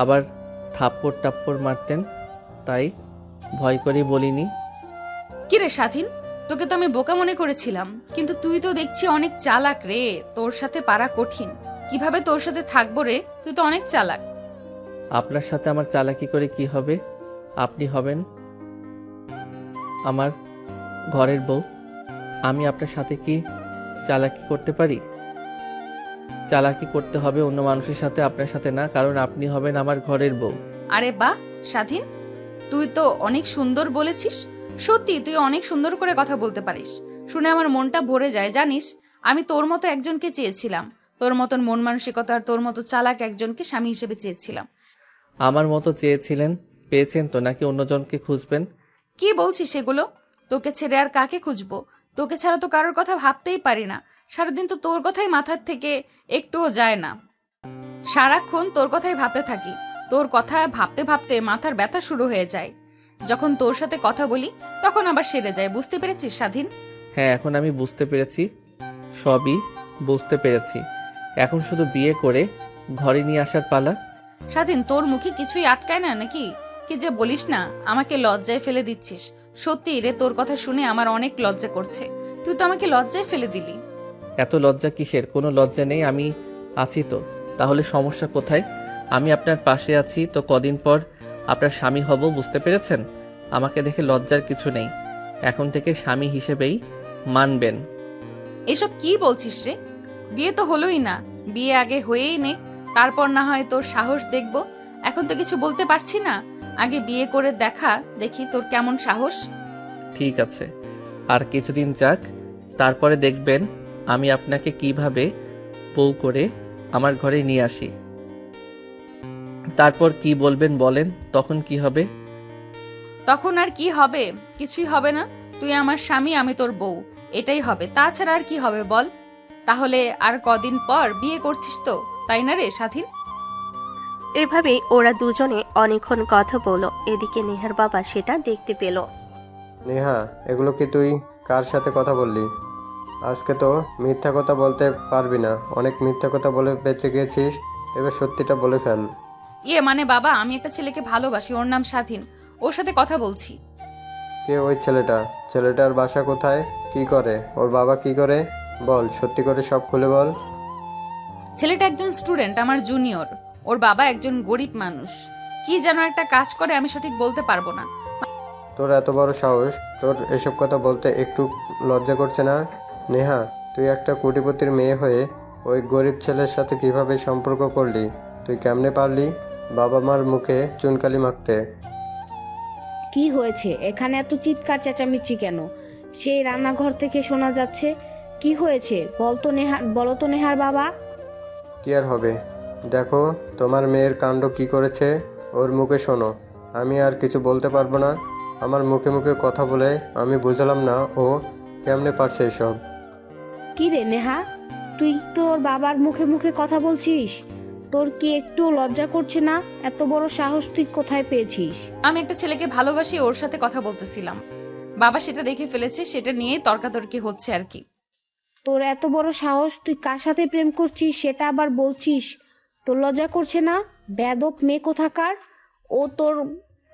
আবার থাপ্পড় টাপ্পড় মারতেন, তাই ভয় করে বলিনি। কিরে স্বাধীন, তোকে তো আমি বোকা মনে করেছিলাম, কিন্তু তুই তো দেখছি অনেক চালাক রে। তোর সাথে পারা কঠিন, কিভাবে তোর সাথে থাকবো রে, তুই তো অনেক চালাক। আপনার সাথে আমার চালাকি করে কি হবে? আপনি হবেন আমার ঘরের বউ। আমি আপনার সাথে কি চালাকি করতে পারি? চালাকি করতে হবে অন্য মানুষের সাথে, আপনার সাথে না, কারণ আপনি হবেন আমার ঘরের বউ। আরে বাহ স্বাধীন, তুই তো অনেক সুন্দর বলেছিস। সত্যি তুই অনেক সুন্দর করে কথা বলতে পারিস, শুনে আমার মনটা ভরে যায়। জানিস, আমি তোর মতো একজনকে চেয়েছিলাম, তোর মতন মন মানসিকতা আর তোর মতো চালাক একজনকে স্বামী হিসেবে চেয়েছিলাম। আমার মতো চেয়েছিলেন, পেয়েছেন তো, নাকি অন্যজনকে খুঁজবেন? কি বলছিস এগুলো? তোকে ছেড়ে আর কাকে খুঁজবো? তোকে ছাড়া তো কারোর কথা ভাবতেই পারি না। সারাদিন তো তোর কথাই মাথার থেকে একটুও যায় না, সারাক্ষণ তোর কথাই ভাবতে থাকি। তোর কথা ভাবতে ভাবতে মাথার ব্যথা শুরু হয়ে যায়। যখন তোর সাথে কথা বলি তখন আবার সেরে যায়। বুঝতে পেরেছিস স্বাধীন? হ্যাঁ, এখন আমি বুঝতে পেরেছি, সবই বুঝতে পেরেছি। এখন শুধু বিয়ে করে ঘরে নিয়ে আসার পালা। স্বাধীন, তোর মুখে কিছুই আটকায় না নাকি? কি যে বলিস না, আমাকে লজ্জায় ফেলে দিচ্ছিস। সত্যি রে, তোর কথা শুনে আমার অনেক লজ্জা করছে। তুই তো আমাকে লজ্জায় ফেলে দিলি। এত লজ্জা কিসের? কোনো লজ্জা নেই, আমি আছি তো। তাহলে সমস্যা কোথায়? আমি আপনার পাশে আছি তো, কদিন পর আপনার স্বামী হব, বুঝতে পেরেছেন? আমাকে দেখে লজ্জার কিছু নেই, এখন থেকে স্বামী হিসেবেই মানবেন। এসব কি বলছিস রে? বিয়ে তো হলোই না, বিয়ে আগে হয়েই নে, তারপর না হয় তোর সাহস দেখব। এখন তো কিছু বলতে পারছি না, আগে বিয়ে করে দেখা, দেখি তোর কেমন সাহস। ঠিক আছে, আর কিছুদিন যাক, তারপরে দেখবেন আমি আপনাকে কিভাবে বউ করে আমার ঘরে নিয়ে আসি। তারপর কি বলবেন বলেন, তখন কি হবে? তখন আর কি হবে? কিছুই হবে না। তুই আমার স্বামী, আমি তোর বউ, এটাই হবে। তাছাড়া আর কি হবে বল? তাহলে আর কদিন পর বিয়ে করছিস তো, তাই না রে স্বাধীন? এভাবেই ওরা দুজনে অনেকক্ষণ কথা বলল। এদিকে নেহার বাবা সেটা দেখতে পেল। নেহা, এগুলো কি তুই কার সাথে কথা বললি? আজকে তো মিথ্যা কথা বলতে পারবি না, অনেক মিথ্যা কথা বলে বেঁচে গিয়েছিস, এবার সত্যিটা বলে ফেল। মানে বাবা, আমি একটা ছেলেকে ভালোবাসি, ওর নাম স্বাধীন, ওর সাথে কথা বলছি। কে ওই ছেলেটা? ছেলেটার বাসা কোথায়? কি করে? ওর বাবা কি করে? বল, সত্যি করে সব খুলে বল। ছেলেটা একজন স্টুডেন্ট, আমার জুনিয়র। ওর বাবা একজন গরিব মানুষ, কি যেন একটা কাজ করে, আমি সঠিক বলতে পারবো না। তোর এত বড় সাহস, তোর এসব কথা বলতে একটু লজ্জা করছে না? নেহা, তুই একটা কোটিপতির মেয়ে হয়ে ওই গরিব ছেলের সাথে কিভাবে সম্পর্ক করলি? তুই কেমনে পারলি বাবা মার মুখে চুনকালি মাখতে? কি হয়েছে? এখানে এত চিৎকার চেঁচামেচি কেন? সেই রান্নাঘর থেকে শোনা যাচ্ছে। কি হয়েছে বলো তো নেহার বাবা। কি আর হবে, দেখো তোমার মেয়ের কাণ্ড কি করেছে, ওর মুখে শোনো। আমি আর কিছু বলতে পারবো না, আমার মুখে মুখে কথা বলে আমি বুঝলাম না ও কেমনে পারছে এসব। কি রে নেহা, তুই তোর বাবার মুখে মুখে কথা বলছিস? তোর কি একটু লজ্জা করছে না? এত বড় সাহস তুই কোথায় পেয়েছিস? আমি একটা ছেলেকে ভালোবাসি, ওর সাথে কথা বলতেছিলাম। বাবা সেটা দেখে ফেলেছে, সেটা নিয়ে তর্কাতর্কি হচ্ছে আর কি। তোর এত বড় সাহস, তুই কার সাথে প্রেম করছিস সেটা আবার বলছিস? তোর লজ্জা করছে না? বেয়াদব মেয়ে কোথাকার! ও তোর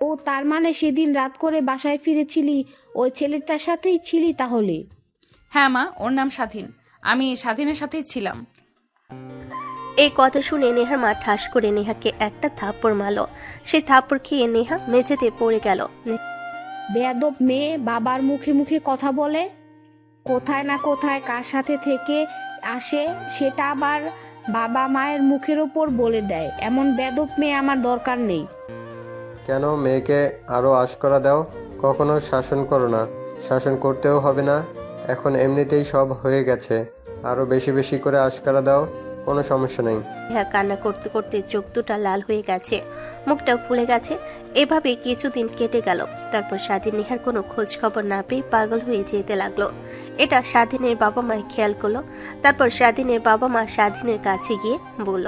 ও তার মানে সেদিন রাত করে বাসায় ফিরেছিলি ওই ছেলেটার সাথেই ছিলি তাহলে? হ্যাঁ মা, ওর নাম স্বাধীন। আমি স্বাধীনের সাথেই ছিলাম। এই কথা শুনে নেহার মা ঠাস করে নেহাকে একটা থাপ্পড় মারল। সেই থাপ্পড় খেয়ে নেহা মেঝেতে পড়ে গেল। বেয়াদব মেয়ে, বাবার মুখে মুখে কথা বলে, কোথায় না কোথায় কার সাথে থেকে আসে সেটা আবার বাবা মায়ের মুখের ওপর বলে দেয়। এমন বেয়াদব মেয়ে আমার দরকার নেই। কেন মেয়েকে আরও আশকরা দাও? কখনো শাসন করো না, শাসন করতেও হবে না। এখন এমনিতেই সব হয়ে গেছে, আরও বেশি বেশি করে আশকারা দাও, কোনো সমস্যা নেই। নেহা কান্না করতে করতে চোখ দুটা লাল হয়ে গেছে, মুখটাও ফুলে গেছে। এভাবে কিছুদিন কেটে গেল। তারপর স্বাধীন নেহার কোনো খোঁজ খবর না পেয়ে পাগল হয়ে যেতে লাগলো। এটা স্বাধীনের বাবা মা খেয়াল করলো। তারপর স্বাধীনের বাবা মা স্বাধীনের কাছে গিয়ে বলল,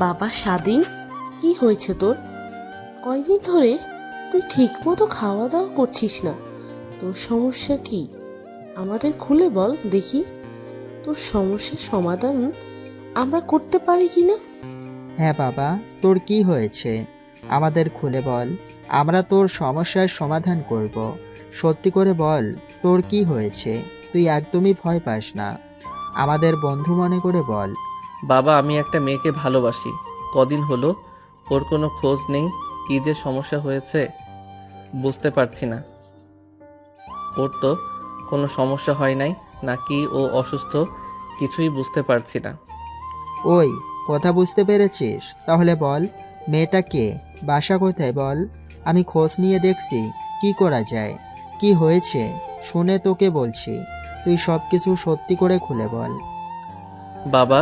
বাবা স্বাধীন, কি হয়েছে তোর? কয়দিন ধরে তুই ঠিক মতো খাওয়া দাওয়া করছিস না। তোর সমস্যা কি? আমাদের খুলে বল দেখি, তোর সমস্যার সমাধান আমরা করতে পারি কিনা। হ্যাঁ বাবা, তোর কি হয়েছে আমাদের খুলে বল, আমরা তোর সমস্যার সমাধান করব। সত্যি করে বল তোর কি হয়েছে, তুই একদমই ভয় পাস না, আমাদের বন্ধু মনে করে বল। বাবা, আমি একটা মেয়েকে ভালোবাসি। কদিন হলো ওর কোনো খোঁজ নেই। কি যে সমস্যা হয়েছে বুঝতে পারছি না। ওর তো কোনো সমস্যা হয় নাই, নাকি ও অসুস্থ, কিছুই বুঝতে পারছি না। ওই কথা বুঝতে পেরেছিস? তাহলে বল মেয়েটা কে, বাসা কোথায় বল, আমি খোঁজ নিয়ে দেখছি কি করা যায়। কি হয়েছে শুনে তোকে বলছি, তুই সব কিছু সত্যি করে খুলে বল। বাবা,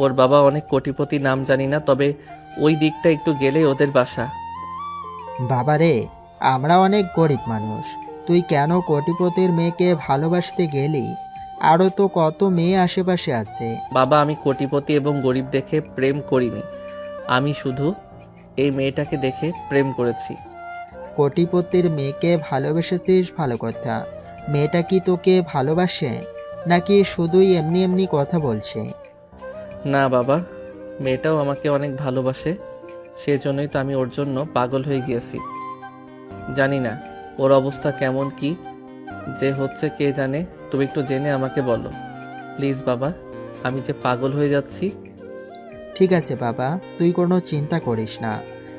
ওর বাবা অনেক কোটিপতি, নাম জানি না, তবে ওই দিকটা একটু গেলে ওদের বাসা। বাবারে, আমরা অনেক গরিব মানুষ, তুই কেন কোটিপতির মেয়েকে ভালোবাসতে গেলি? আরও তো কত মেয়ে আশেপাশে আছে। বাবা, আমি কোটিপতি এবং গরিব দেখে প্রেম করিনি, আমি শুধু এই মেয়েটাকে দেখে প্রেম করেছি। কোটিপতির মেয়েকে ভালোবেসেছিস ভালো কথা, মেয়েটা কি তোকে ভালোবাসে নাকি শুধুই এমনি এমনি কথা বলছে? না বাবা, মেয়েটাও আমাকে অনেক ভালোবাসে, সেজন্যই তো আমি ওর জন্য পাগল হয়ে গিয়েছি। জানি না ওর অবস্থা কেমন, কি যে হচ্ছে কে জানে। তুমি একটু জেনে আমাকে বলো প্লিজ বাবা, আমি যে পাগল হয়ে যাচ্ছি। ঠিক আছে বাবা, তুই কোনো চিন্তা করিস না,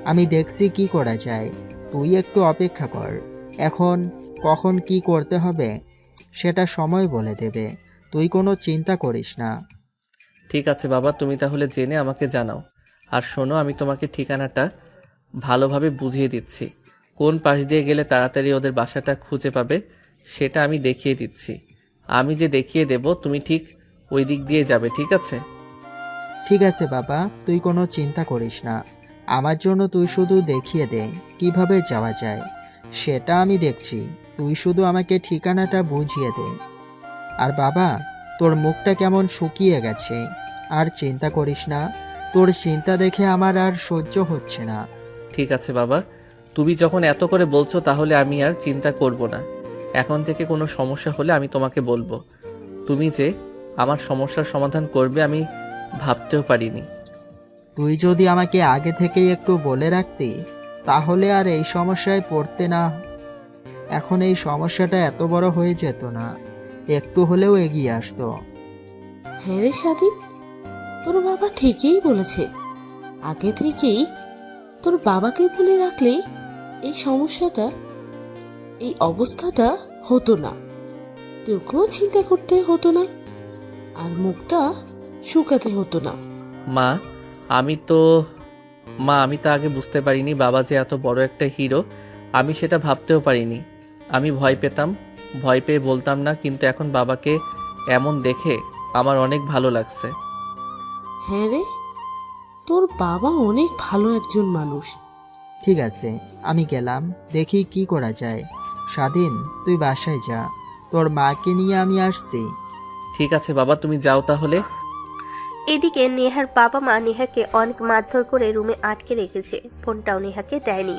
আমি দেখছি কি করা যায়। তুই একটু অপেক্ষা কর, এখন কখন কি করতে হবে সেটা সময় বলে দেবে, তুই কোনো চিন্তা করিস না। ঠিক আছে বাবা, তুমি তাহলে জেনে আমাকে জানাও। আর শোনো, আমি তোমাকে ঠিকানাটা ভালোভাবে বুঝিয়ে দিচ্ছি। কোন পাশ দিয়ে গেলে তাড়াতাড়ি ওদের বাসাটা খুঁজে পাবে সেটা আমি দেখিয়ে দিচ্ছি। আমি যে দেখিয়ে দেব তুমি ঠিক ওই দিক দিয়ে যাবে, ঠিক আছে? ঠিক আছে বাবা, তুই কোনো চিন্তা করিস না, আমার জন্য তুই শুধু দেখিয়ে দে কিভাবে যাওয়া যায়, সেটা আমি দেখছি, তুই শুধু আমাকে ঠিকানাটা বুঝিয়ে দে। আর বাবা, তোর মুখটা কেমন শুকিয়ে গেছে, আর চিন্তা করিস না, তোর চিন্তা দেখে আমার আর সহ্য হচ্ছে না। ঠিক আছে বাবা, তুমি যখন এত করে বলছো তাহলে আমি আর চিন্তা করব না। এখন থেকে কোনো সমস্যা হলে আমি তোমাকে বলবো। তুমি যে আমার সমস্যার সমাধান করবে আমি ভাবতেও পারিনি। তুই যদি আমাকে আগে থেকেই একটু বলে রাখতি তাহলে আর এই সমস্যায় পড়তে না, এখন এই সমস্যাটা এত বড় হয়ে যেত না, একটু হলেও এগিয়ে আসতো। হ্যাঁ রে স্বাধীন, তোর বাবা ঠিকই বলেছে। আগে থেকেই তোর বাবাকে বলে রাখলে এই সমস্যাটা, এই অবস্থাটা হতো না, তোকেও চিন্তা করতে হতো না, আর মুখটা শুকাতে হতো না। মা, আমি তো আগে বুঝতে পারিনি বাবা যে এত বড় একটা হিরো, আমি সেটা ভাবতেও পারিনি। আমি ভয় পেতাম, ভয় পেয়ে বলতাম না, কিন্তু এখন বাবাকে এমন দেখে আমার অনেক ভালো লাগছে। হ্যাঁ রে, তোর বাবা অনেক ভালো একজন মানুষ। ঠিক আছে, আমি গেলাম, দেখি কি করা যায়। স্বাধীন, তুই বাসায় যা, তোর মাকে নিয়ে আমি আসছি। ঠিক আছে বাবা, তুমি যাও তাহলে। এদিকে নেহার বাবা মা নেহাকে অনেক মারধর করে রুমে আটকে রেখেছে, ফোনটাও নেহাকে দেয়নি।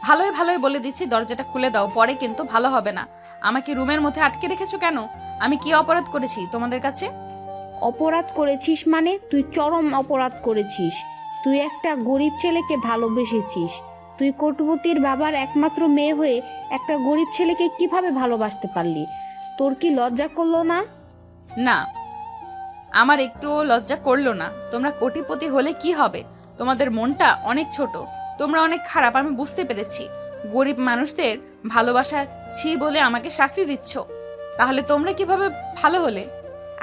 ভালোই ভালোই বলে দিচ্ছি, দরজাটা খুলে দাও, পরে কিন্তু ভালো হবে না। আমাকে রুমের মধ্যে আটকে রেখেছো কেন? আমি কি অপরাধ করেছি তোমাদের কাছে? অপরাধ করেছিস মানে? তুই চরম অপরাধ করেছিস। তুই একটা গরিব ছেলেকে ভালোবেসেছিস, তুই কোটিপতির বাবার একমাত্র মেয়ে হয়ে একটা গরিব ছেলেকে কিভাবে ভালোবাসতে পারলি? তোর কি লজ্জা করলো না? না, আমার একটুও লজ্জা করলো না। তোমরা কোটিপতি হলে কি হবে? তোমাদের মনটা অনেক ছোট, তোমরা অনেক খারাপ, আমি বুঝতে পেরেছি। গরিব মানুষদের ভালোবাসা ছি বলে আমাকে শাস্তি দিচ্ছ। তাহলে তোমরা কিভাবে ভালো হলে?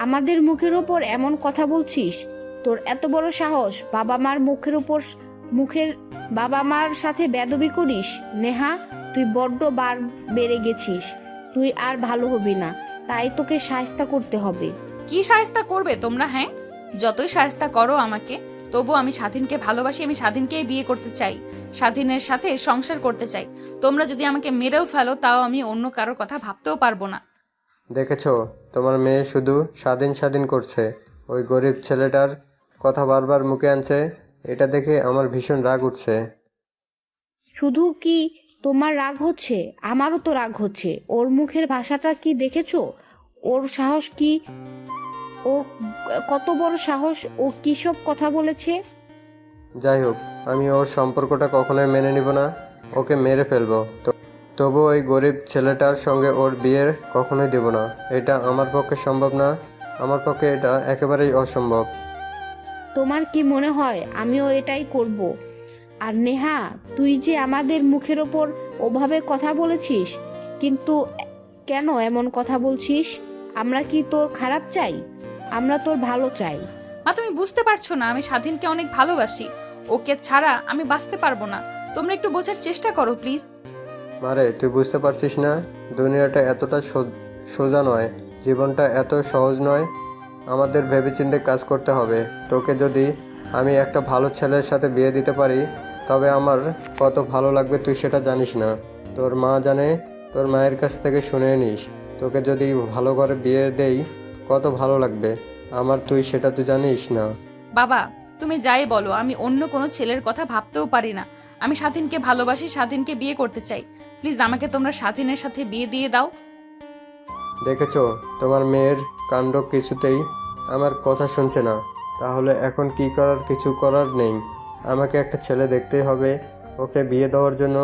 আমাদের মুখের ওপর এমন কথা বলছিস? তোর এত বড় সাহস, বাবা মার সাথে বেয়াদবি করিস? নেহা, তুই বড্ড বার বেড়ে গেছিস। তুই আর ভালো হবি না, তাই তোকে শায়েস্তা করতে হবে। কি শায়েস্তা করবে তোমরা? হ্যাঁ, যতই শায়েস্তা করো আমাকে, তবু আমি স্বাধীনকে ভালোবাসি। আমি স্বাধীনকেই বিয়ে করতে চাই, স্বাধীনের সাথে সংসার করতে চাই। তোমরা যদি আমাকে মেরেও ফেলো, তাও আমি অন্য কারোর কথা ভাবতেও পারবো না। দেখেছো, তোমার মেয়ে শুধু স্বাধীন স্বাধীন করছে, ওই গরিব ছেলেটার কথা বারবার মুখে আনছে। এটা দেখে আমার ভীষণ রাগ উঠছে। শুধু কি তোমার রাগ হচ্ছে, আমারও তো রাগ হচ্ছে। ওর মুখের ভাষাটা কি দেখেছো? ওর সাহস কি? ও কত বড় সাহস! ও কি সব কথা বলেছে? যাই হোক, আমি ওর সম্পর্কটা কখনোই মেনে নিব না, ওকে মেরে ফেলবো। তবু ওই গরিব ছেলেটার সঙ্গে ওর বিয়ের কখনোই দেব না। এটা আমার পক্ষে সম্ভব না, আমার পক্ষে এটা একেবারেই অসম্ভব। তোমার কি মনে হয় আমিও এটাই করব? আর নেহা, তুই যে আমাদের মুখের ওপর ওভাবে কথা বলেছিস, কিন্তু কেন এমন কথা বলছিস? আমরা কি তোর খারাপ চাই? আমরা তোর ভালো চাই। মা, তুমি বুঝতে পারছো না, আমি স্বাধীনকে অনেক ভালোবাসি। ওকে ছাড়া আমি বাঁচতে পারবো না। তোমরা একটু বোঝার চেষ্টা করো প্লিজ। মারে, তুই বুঝতে পারছিস না? দুনিয়াটা এতটা সোজা নয়, জীবনটা এত সহজ নয়। আমাদের ভেবেচিন্তে কাজ করতে হবে। তোকে যদি আমি একটা ভালো ছেলের সাথে বিয়ে দিতে পারি, তবে আমার কত ভালো লাগবে তুই সেটা জানিস না। তোর মা জানে, তোর মায়ের কাছ থেকে শুনে নিস। তোকে যদি ভালো করে বিয়ে দেই কত ভালো লাগবে আমার, তুই সেটা তুই জানিস না। বাবা, তুমি যাই বলো, আমি অন্য কোনো ছেলের কথা ভাবতেও পারি না। আমি স্বাধীনকে ভালোবাসি, স্বাধীনকে বিয়ে করতে চাই। প্লিজ আমাকে তোমরা স্বাধীনের সাথে বিয়ে দিয়ে দাও। দেখেছো, তোমার মেয়ের কাণ্ড কিছুতেই আমার কথা শুনছে না। তাহলে এখন কি করার? কিছু করার নেই, আমাকে একটা ছেলে দেখতেই হবে ওকে বিয়ে দেওয়ার জন্য।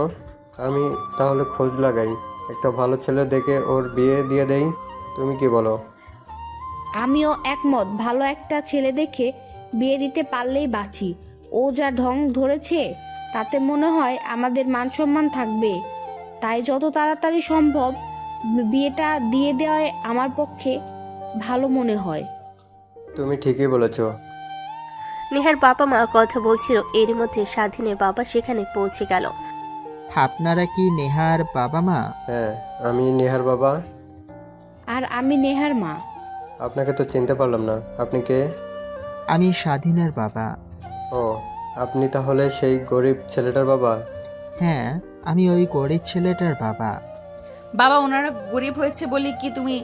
আমি তাহলে খোঁজ লাগাই, একটা ভালো ছেলে দেখে ওর বিয়ে দিয়ে দেই। তুমি কি বলো? আমিও একমত, ভালো একটা ছেলে দেখে বিয়ে দিতে পারলেই বাঁচি। ও যা ঢং ধরেছে, তাতে মনে হয় আমাদের মান সম্মান থাকবে। তাই যত তাড়াতাড়ি সম্ভব বিয়েটা দিয়ে দেওয়াই আমার পক্ষে ভালো মনে হয়। তুমি ঠিকই বলেছো। নেহার বাবা মা কথা বলছিল, এর মধ্যে স্বাধীনের বাবা সেখানে পৌঁছে গেল। আপনারা কি নেহার বাবা মা? হ্যাঁ, আমি নেহার বাবা। আর আমি নেহার মা। আপনাকে তো চিনতে পারলাম না, আপনি কে? আমি স্বাধীনের বাবা। ও, আপনি তাহলে সেই গরিব ছেলেটার বাবা? হ্যাঁ, আমি ওই গরিব ছেলেটার বাবা। বাবা, ওনারা গরিব হয়েছে বলে কি তুমি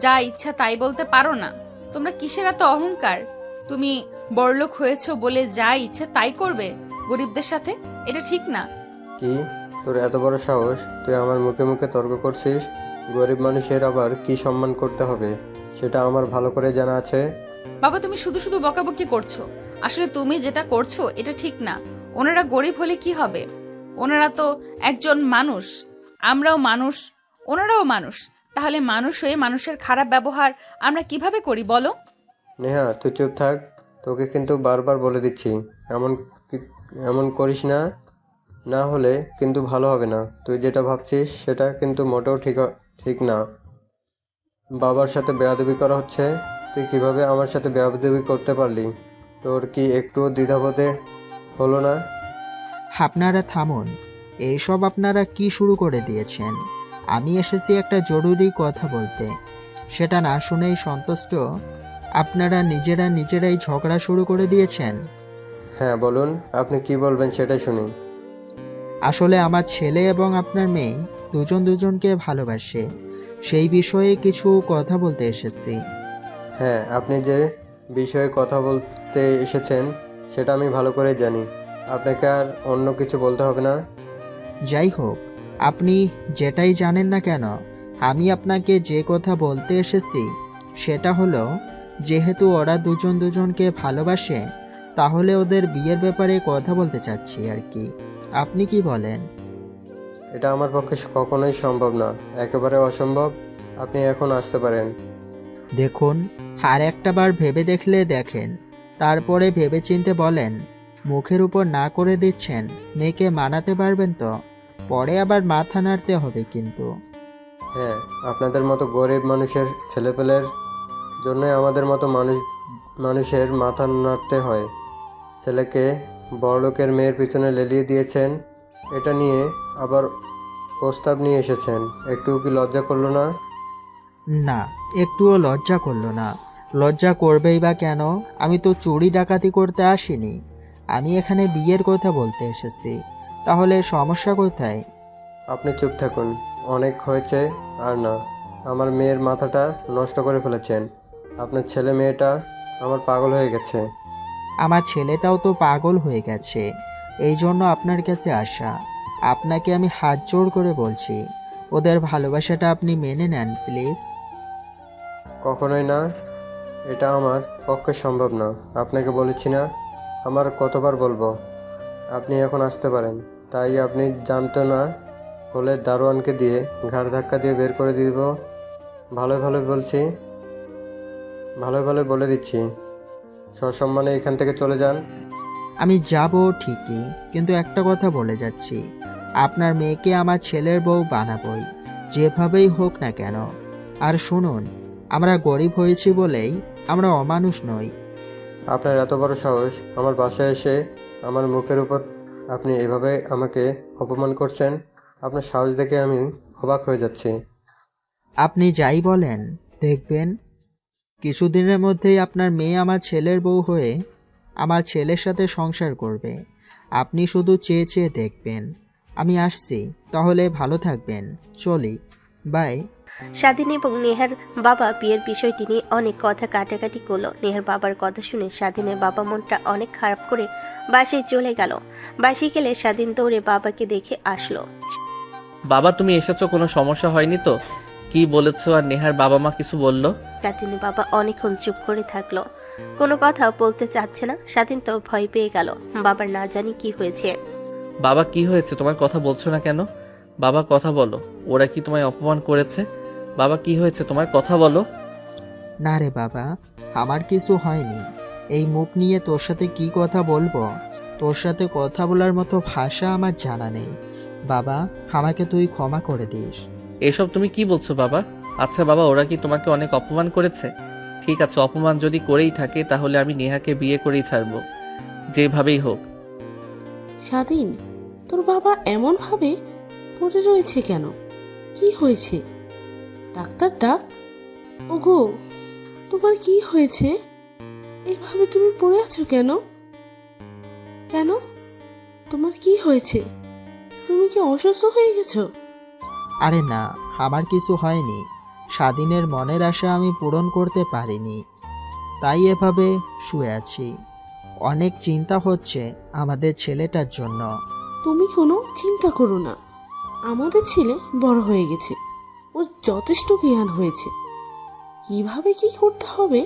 যা ইচ্ছা তাই বলতে পারো না? তোমরা কিসের এত অহংকার? তুমি বড়লোক হয়েছো বলে যা ইচ্ছা তাই করবে গরিবদের সাথে? এটা ঠিক না। কি, তোর এত বড় সাহস? তুই আমার মুখে মুখে তর্ক করছিস? গরিব মানুষের আবার কি সম্মান করতে হবে সেটা আমার ভালো করে জানা আছে। বাবা, তুমি শুধু শুধু বকাবকি করছো। আসলে তুমি যেটা করছো এটা ঠিক না। ওনারা গরিব হলে কি হবে? ওনারা তো একজন মানুষ, আমরাও মানুষ, ওনারাও মানুষ। তাহলে মানুষ হয়ে মানুষের খারাপ ব্যবহার আমরা কিভাবে করি বলো? নেহা, তুই চুপ থাক। তোকে কিন্তু বারবার বলে দিচ্ছি, এমন করিস না, না হলে কিন্তু ভালো হবে না। তুই যেটা ভাবছিস সেটা কিন্তু মোটেও ঠিক না। বাবার সাথে বেয়াদবি করা হচ্ছে। তুই কিভাবে আমার সাথে বেয়াদবি করতে পারলি? তোর কি একটুও দ্বিধাবোধে হলো না? আপনারা থামুন, এইসব আপনারা কি শুরু করে দিয়েছেন? আমি এসেছি একটা জরুরি কথা বলতে, সেটা না শুনেই সন্তুষ্ট আপনারা নিজেরাই ঝগড়া শুরু করে দিয়েছেন। হ্যাঁ বলুন, আপনি কি বলবেন সেটাই শুনি। আসলে আমার ছেলে এবং আপনার মেয়ে দুজনকে ভালোবাসে, সেই বিষয়ে কিছু কথা বলতে এসেছি। হ্যাঁ, আপনি যে বিষয়ে কথা বলতে এসেছেন সেটা আমি ভালো করে জানি। আপনাকে আর অন্য কিছু বলতে হবে না। যাই হোক, আপনি যেটাই জানেন না কেন, আমি আপনাকে যে কথা বলতে এসেছি সেটা হলো, যেহেতু ওরা দুজনকে ভালোবাসে, তাহলে ওদের বিয়ের ব্যাপারে কথা বলতে চাচ্ছি আর কি। আপনি কি বলেন? এটা আমার পক্ষে কখনোই সম্ভব না, একেবারে অসম্ভব। আপনি এখন আসতে পারেন। দেখুন, আর একটা বার ভেবে দেখলে দেখেন, তারপরে ভেবেচিন্তে বলেন। মুখের উপর না করে দিচ্ছেন, মেয়েকে মানাতে পারবেন তো? পরে আবার মাথা নাড়তে হবে কিন্তু। হ্যাঁ, আপনাদের মতো গরিব মানুষের ছেলেপেলের জন্যই আমাদের মতো মানুষের মাথা নাড়তে হয়। ছেলেকে বড়লোকের মেয়ের পিছনে লেলিয়ে দিয়েছেন, এটা নিয়ে আবার প্রস্তাব নিয়ে এসেছেন। একটুও কি লজ্জা করলো না? না, একটুও লজ্জা করলো না। লজ্জা করবেই বা কেন? আমি তো চুরি ডাকাতি করতে আসিনি, আমি এখানে বিয়ের কথা বলতে এসেছি। তাহলে সমস্যা কোথায়? আপনি চুপ থাকুন, অনেক হয়েছে। আর না, আমার মেয়ের মাথাটা নষ্ট করে ফেলেছেন। আপনার ছেলে মেয়েটা আমার পাগল হয়ে গেছে। আমার ছেলেটাও তো পাগল হয়ে গেছে, এই জন্য আপনার কাছে আসা। আপনাকে আমি হাত জোড় করে বলছি, ওদের ভালোবাসাটা আপনি মেনে নেন প্লিজ। কখনোই না, এটা আমার পক্ষে সম্ভব না। আপনাকে বলেছি না, আমার কতবার বলবো। আপনি এখন আসতে পারেন। তাই আপনি জানতো না হলে দারোয়ানকে দিয়ে ঘাড় ধাক্কা দিয়ে বের করে দিব। ভালো ভালো বলছি, ভালো ভালো বলে দিচ্ছি, সসম্মানে এখান থেকে চলে যান। আমি যাব ঠিকই, কিন্তু একটা কথা বলে যাচ্ছি, আপনার মেয়েকে আমার ছেলের বউ বানাবই, যেভাবেই হোক না কেন। আর শুনুন, আমরা গরিব হয়েছি বলেই আমরা অমানুষ নই। আপনার এত বড় সাহস, আমার বাসায় এসে আমার মুখের উপর আপনি এভাবে আমাকে অপমান করছেন। আপনার সাহস দেখে আমি অবাক হয়ে যাচ্ছি। আপনি যাই বলেন, দেখবেন কিছুদিনের মধ্যেই আপনার মেয়ে আমার ছেলের বউ হয়ে আমার ছেলের সাথে সংসার করবে। আপনি শুধু চেয়ে চেয়ে দেখবেন। আমি আসছি, তাহলে ভালো থাকবেন। চলি, বাই। স্বাধীন এবং নেহার বাবা বিয়ের বিষয়টি নিয়ে অনেক কথা কাটাকাটি করলো। নেহার বাবার কথা শুনে স্বাধীনের বাবা মনটা অনেক খারাপ করে বাসায় চলে গেল। বাসায় গেলে স্বাধীন দৌড়ে বাবাকে দেখে আসলো। বাবা তুমি এসেছো, কোনো সমস্যা হয়নি তো? কি বলেছো? আর নেহার বাবা মা কিছু বললো? স্বাধীনের বাবা অনেকক্ষণ চুপ করে থাকলো, কোনো কথা বলতে চাচ্ছে না। স্বাধীন তো ভয় পেয়ে গেল, বাবার না জানি কি হয়েছে। বাবা কি হয়েছে? তোমার কথা বলছো না কেন? বাবা কথা বলো, ওরা কি তোমায় অপমান করেছে? বাবা কি হয়েছে তোমার, কথা বলো। না রে বাবা, আমার কিছু হয়নি। এই মুখ নিয়ে তোর সাথে কি কথা বলবো? তোর সাথে কথা বলার মতো ভাষা আমার জানা নেই। বাবা, আমাকে তুই ক্ষমা করে দিস। এসব তুমি কি বলছো বাবা? আচ্ছা বাবা, ওরা কি তোমাকে অনেক অপমান করেছে? ঠিক আছে, অপমান যদি করেই থাকে তাহলে আমি নেহাকে বিয়ে করেই ছাড়বো, যেভাবেই হোক। স্বাধীন, তোর বাবা এমন ভাবে পড়ে রয়েছে কেন? কি হয়েছে? ডাক্তার ডাক। ওগো, তোমার কি হয়েছে? এভাবে তুমি পড়ে আছো কেন? কেন, তোমার কি হয়েছে? তুমি কি অসুস্থ হয়ে গেছো? আরে না, আমার কিছু হয়নি। স্বাধীনের মনের আশা আমি পূরণ করতে পারিনি, তাই এভাবে শুয়ে আছি। অনেক চিন্তা হচ্ছে আমাদের ছেলেটার জন্য। তুমি কোনো চিন্তা করো না, আমাদের ছেলে বড় হয়ে গেছে, ওর যথেষ্ট জ্ঞান হয়েছে। কিভাবে কি করতে হবে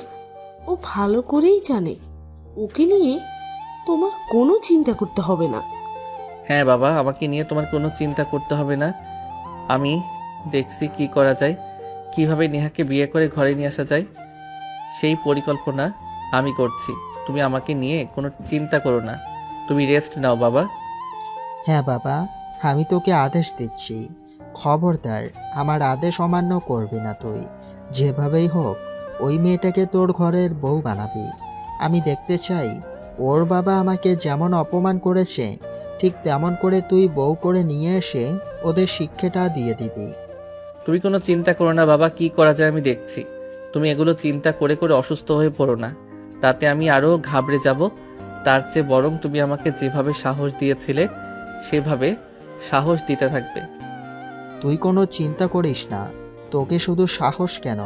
ও ভালো করেই জানে। ওকে নিয়ে তোমার কোনো চিন্তা করতে হবে না। হ্যাঁ বাবা, আমাকে নিয়ে তোমার কোনো চিন্তা করতে হবে না। আমি দেখছি কি করা যায়, কিভাবে নেহাকে বিয়ে করে ঘরে নিয়ে আসা যায়, সেই পরিকল্পনা আমি করছি। তুমি আমাকে নিয়ে কোনো চিন্তা করো না, তুমি রেস্ট নাও বাবা। হ্যাঁ বাবা, আমি তোকে আদেশ দিচ্ছি, খবরদার আমার আদেশ অমান্য করবি না তুই। যেভাবেই হোক ওই মেয়েটাকে তোর ঘরের বউ বানাবি। আমি দেখতে চাই ওর বাবা আমাকে যেমন অপমান করেছে ঠিক তেমন করে তুই বউ করে নিয়ে এসে ওদের শিক্ষাটা দিয়ে দিবি। তুমি কোনো চিন্তা করো না বাবা, কি করা যায় আমি দেখছি। তুমি এগুলো চিন্তা করে করে অসুস্থ হয়ে পড়ো না, তাতে আমি আরও ঘাবড়ে যাব। তার চেয়ে বরং তুমি আমাকে যেভাবে সাহস দিয়েছিলে সেভাবে সাহস দিতে থাকবে। তুই কোনো চিন্তা করিস না, তোকে শুধু সাহস কেন,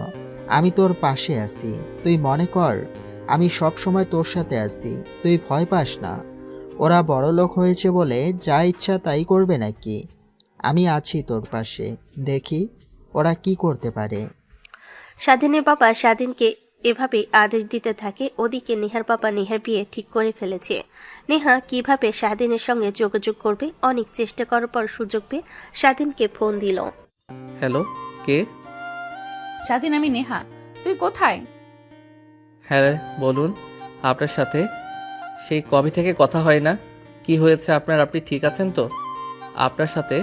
আমি তোর পাশে আছি। তুই মনে কর আমি সব সময় তোর সাথে আছি, তুই ভয় পাস না। ওরা বড় লোক হয়েছে বলে যা ইচ্ছা তাই করবে নাকি? আমি আছি তোর পাশে, দেখি ওরা কি করতে পারে। স্বাধীনের বাবা স্বাধীনকে এভাবেই আদেশ দিতে থাকে। ওদিকে নেহার বাবা নেহার বিয়ে ঠিক করে ফেলেছে। নেহা কিভাবে স্বাধীনের সঙ্গে যোগাযোগ করবে, অনেক চেষ্টা করার পর সুযোগ পেয়ে স্বাধীনকে ফোন দিল। হ্যালো, কে? স্বাধীন, আমি নেহা। তুই কোথায়? হ্যাঁ বলুন। আপনার সাথে সেই কবে থেকে কথা হয় না? কি হয়েছে আপনার? আপনি ঠিক আছেন তো? আপনার সাথে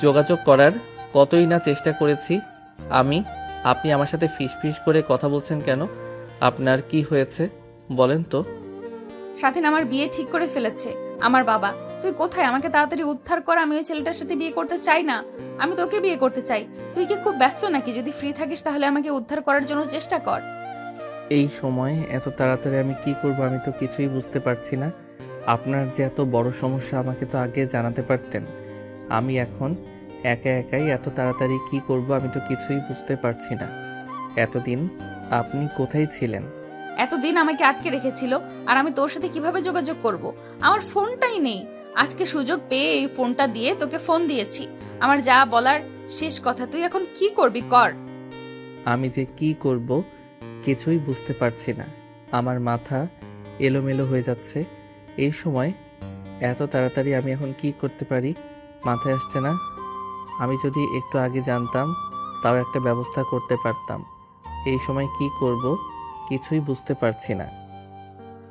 যোগাযোগ করার কতই না চেষ্টা করেছি আমি। আপনি আমার সাথে ফিস করে কথা বলছেন কেন? আপনার কি হয়েছে বলেন তো? স্বাধীন, আমার বিয়ে ঠিক করে ফেলেছে আমার বাবা। তুই কোথায়? আমাকে তাড়াতাড়ি উদ্ধার কর। আমি ওই ছেলেটার সাথে বিয়ে করতে চাই না। আমি তোকে বিয়ে করতে চাই। তুই কি খুব ব্যস্ত নাকি? যদি ফ্রি থাকিস তাহলে আমাকে উদ্ধার করার জন্য চেষ্টা কর। এই সময় এত তাড়াতাড়ি আমি কি করব? আমি তো কিছুই বুঝতে পারছি না। আপনার যে এত বড় সমস্যা আমাকে তো আগে জানাতে পারতেন। আমি এখন একা একাই এত তাড়াতাড়ি কি করব আমি তো কিছুই বুঝতে পারছি না। এতদিন আপনি কোথায় ছিলেন? এতদিন আমাকে আটকে রেখেছিল, আর আমি তোর সাথে কিভাবে যোগাযোগ করব? আমার ফোনটাই নেই। আজকে সুযোগ পেয়ে এই ফোনটা দিয়ে তোকে ফোন দিয়েছি। আমার যা বলার শেষ কথা। তুই এখন কি করবি কর। আমি যে কি করব কিছুই বুঝতে পারছি না। আমার মাথা এলোমেলো হয়ে যাচ্ছে। এই সময় এত তাড়াতাড়ি আমি এখন কি করতে পারি মাথায় আসছে না। আমি যদি একটু আগে জানতাম তাও একটা ব্যবস্থা করতে পারতাম। এই সময় কি করব কিছুই বুঝতে পারছি না।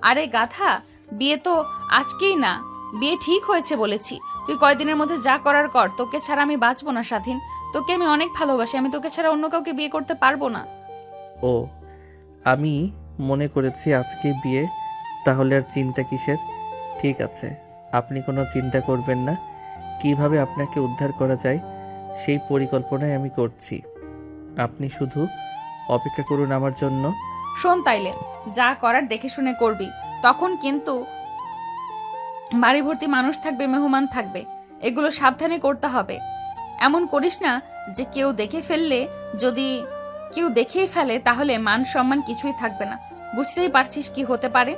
আরে গাধা, বিয়ে তো আজকেই না, বিয়ে ঠিক হয়েছে বলেছি। তুই কয়দিনের মধ্যে যা করার কর। তোকে ছাড়া আমি বাঁচবো না স্বাধীন। তোকে আমি অনেক ভালোবাসি। আমি তোকে ছাড়া অন্য কাউকে বিয়ে করতে পারবো না। ও, আমি মনে করেছি আজকে বিয়ে, তাহলে আর চিন্তা কিসের? ঠিক আছে, আপনি কোনো চিন্তা করবেন না। কিভাবে আপনাকে উদ্ধার করা যায় সেই পরিকল্পনাই আমি করছি। আপনি শুধু অপেক্ষা করুন আমার জন্য। শোন তাইলে, যা করার দেখে শুনে করবি। তখন কিন্তু বাড়ি ভর্তি মানুষ থাকবে, মেহমান থাকবে। এগুলো সাবধানে করতে হবে। এমন করিস না যে কেউ দেখে ফেললে, যদি কেউ দেখেই ফেলে তাহলে মান সম্মান কিছুই থাকবে না। বুঝতেই পারছিস কি হতে পারে।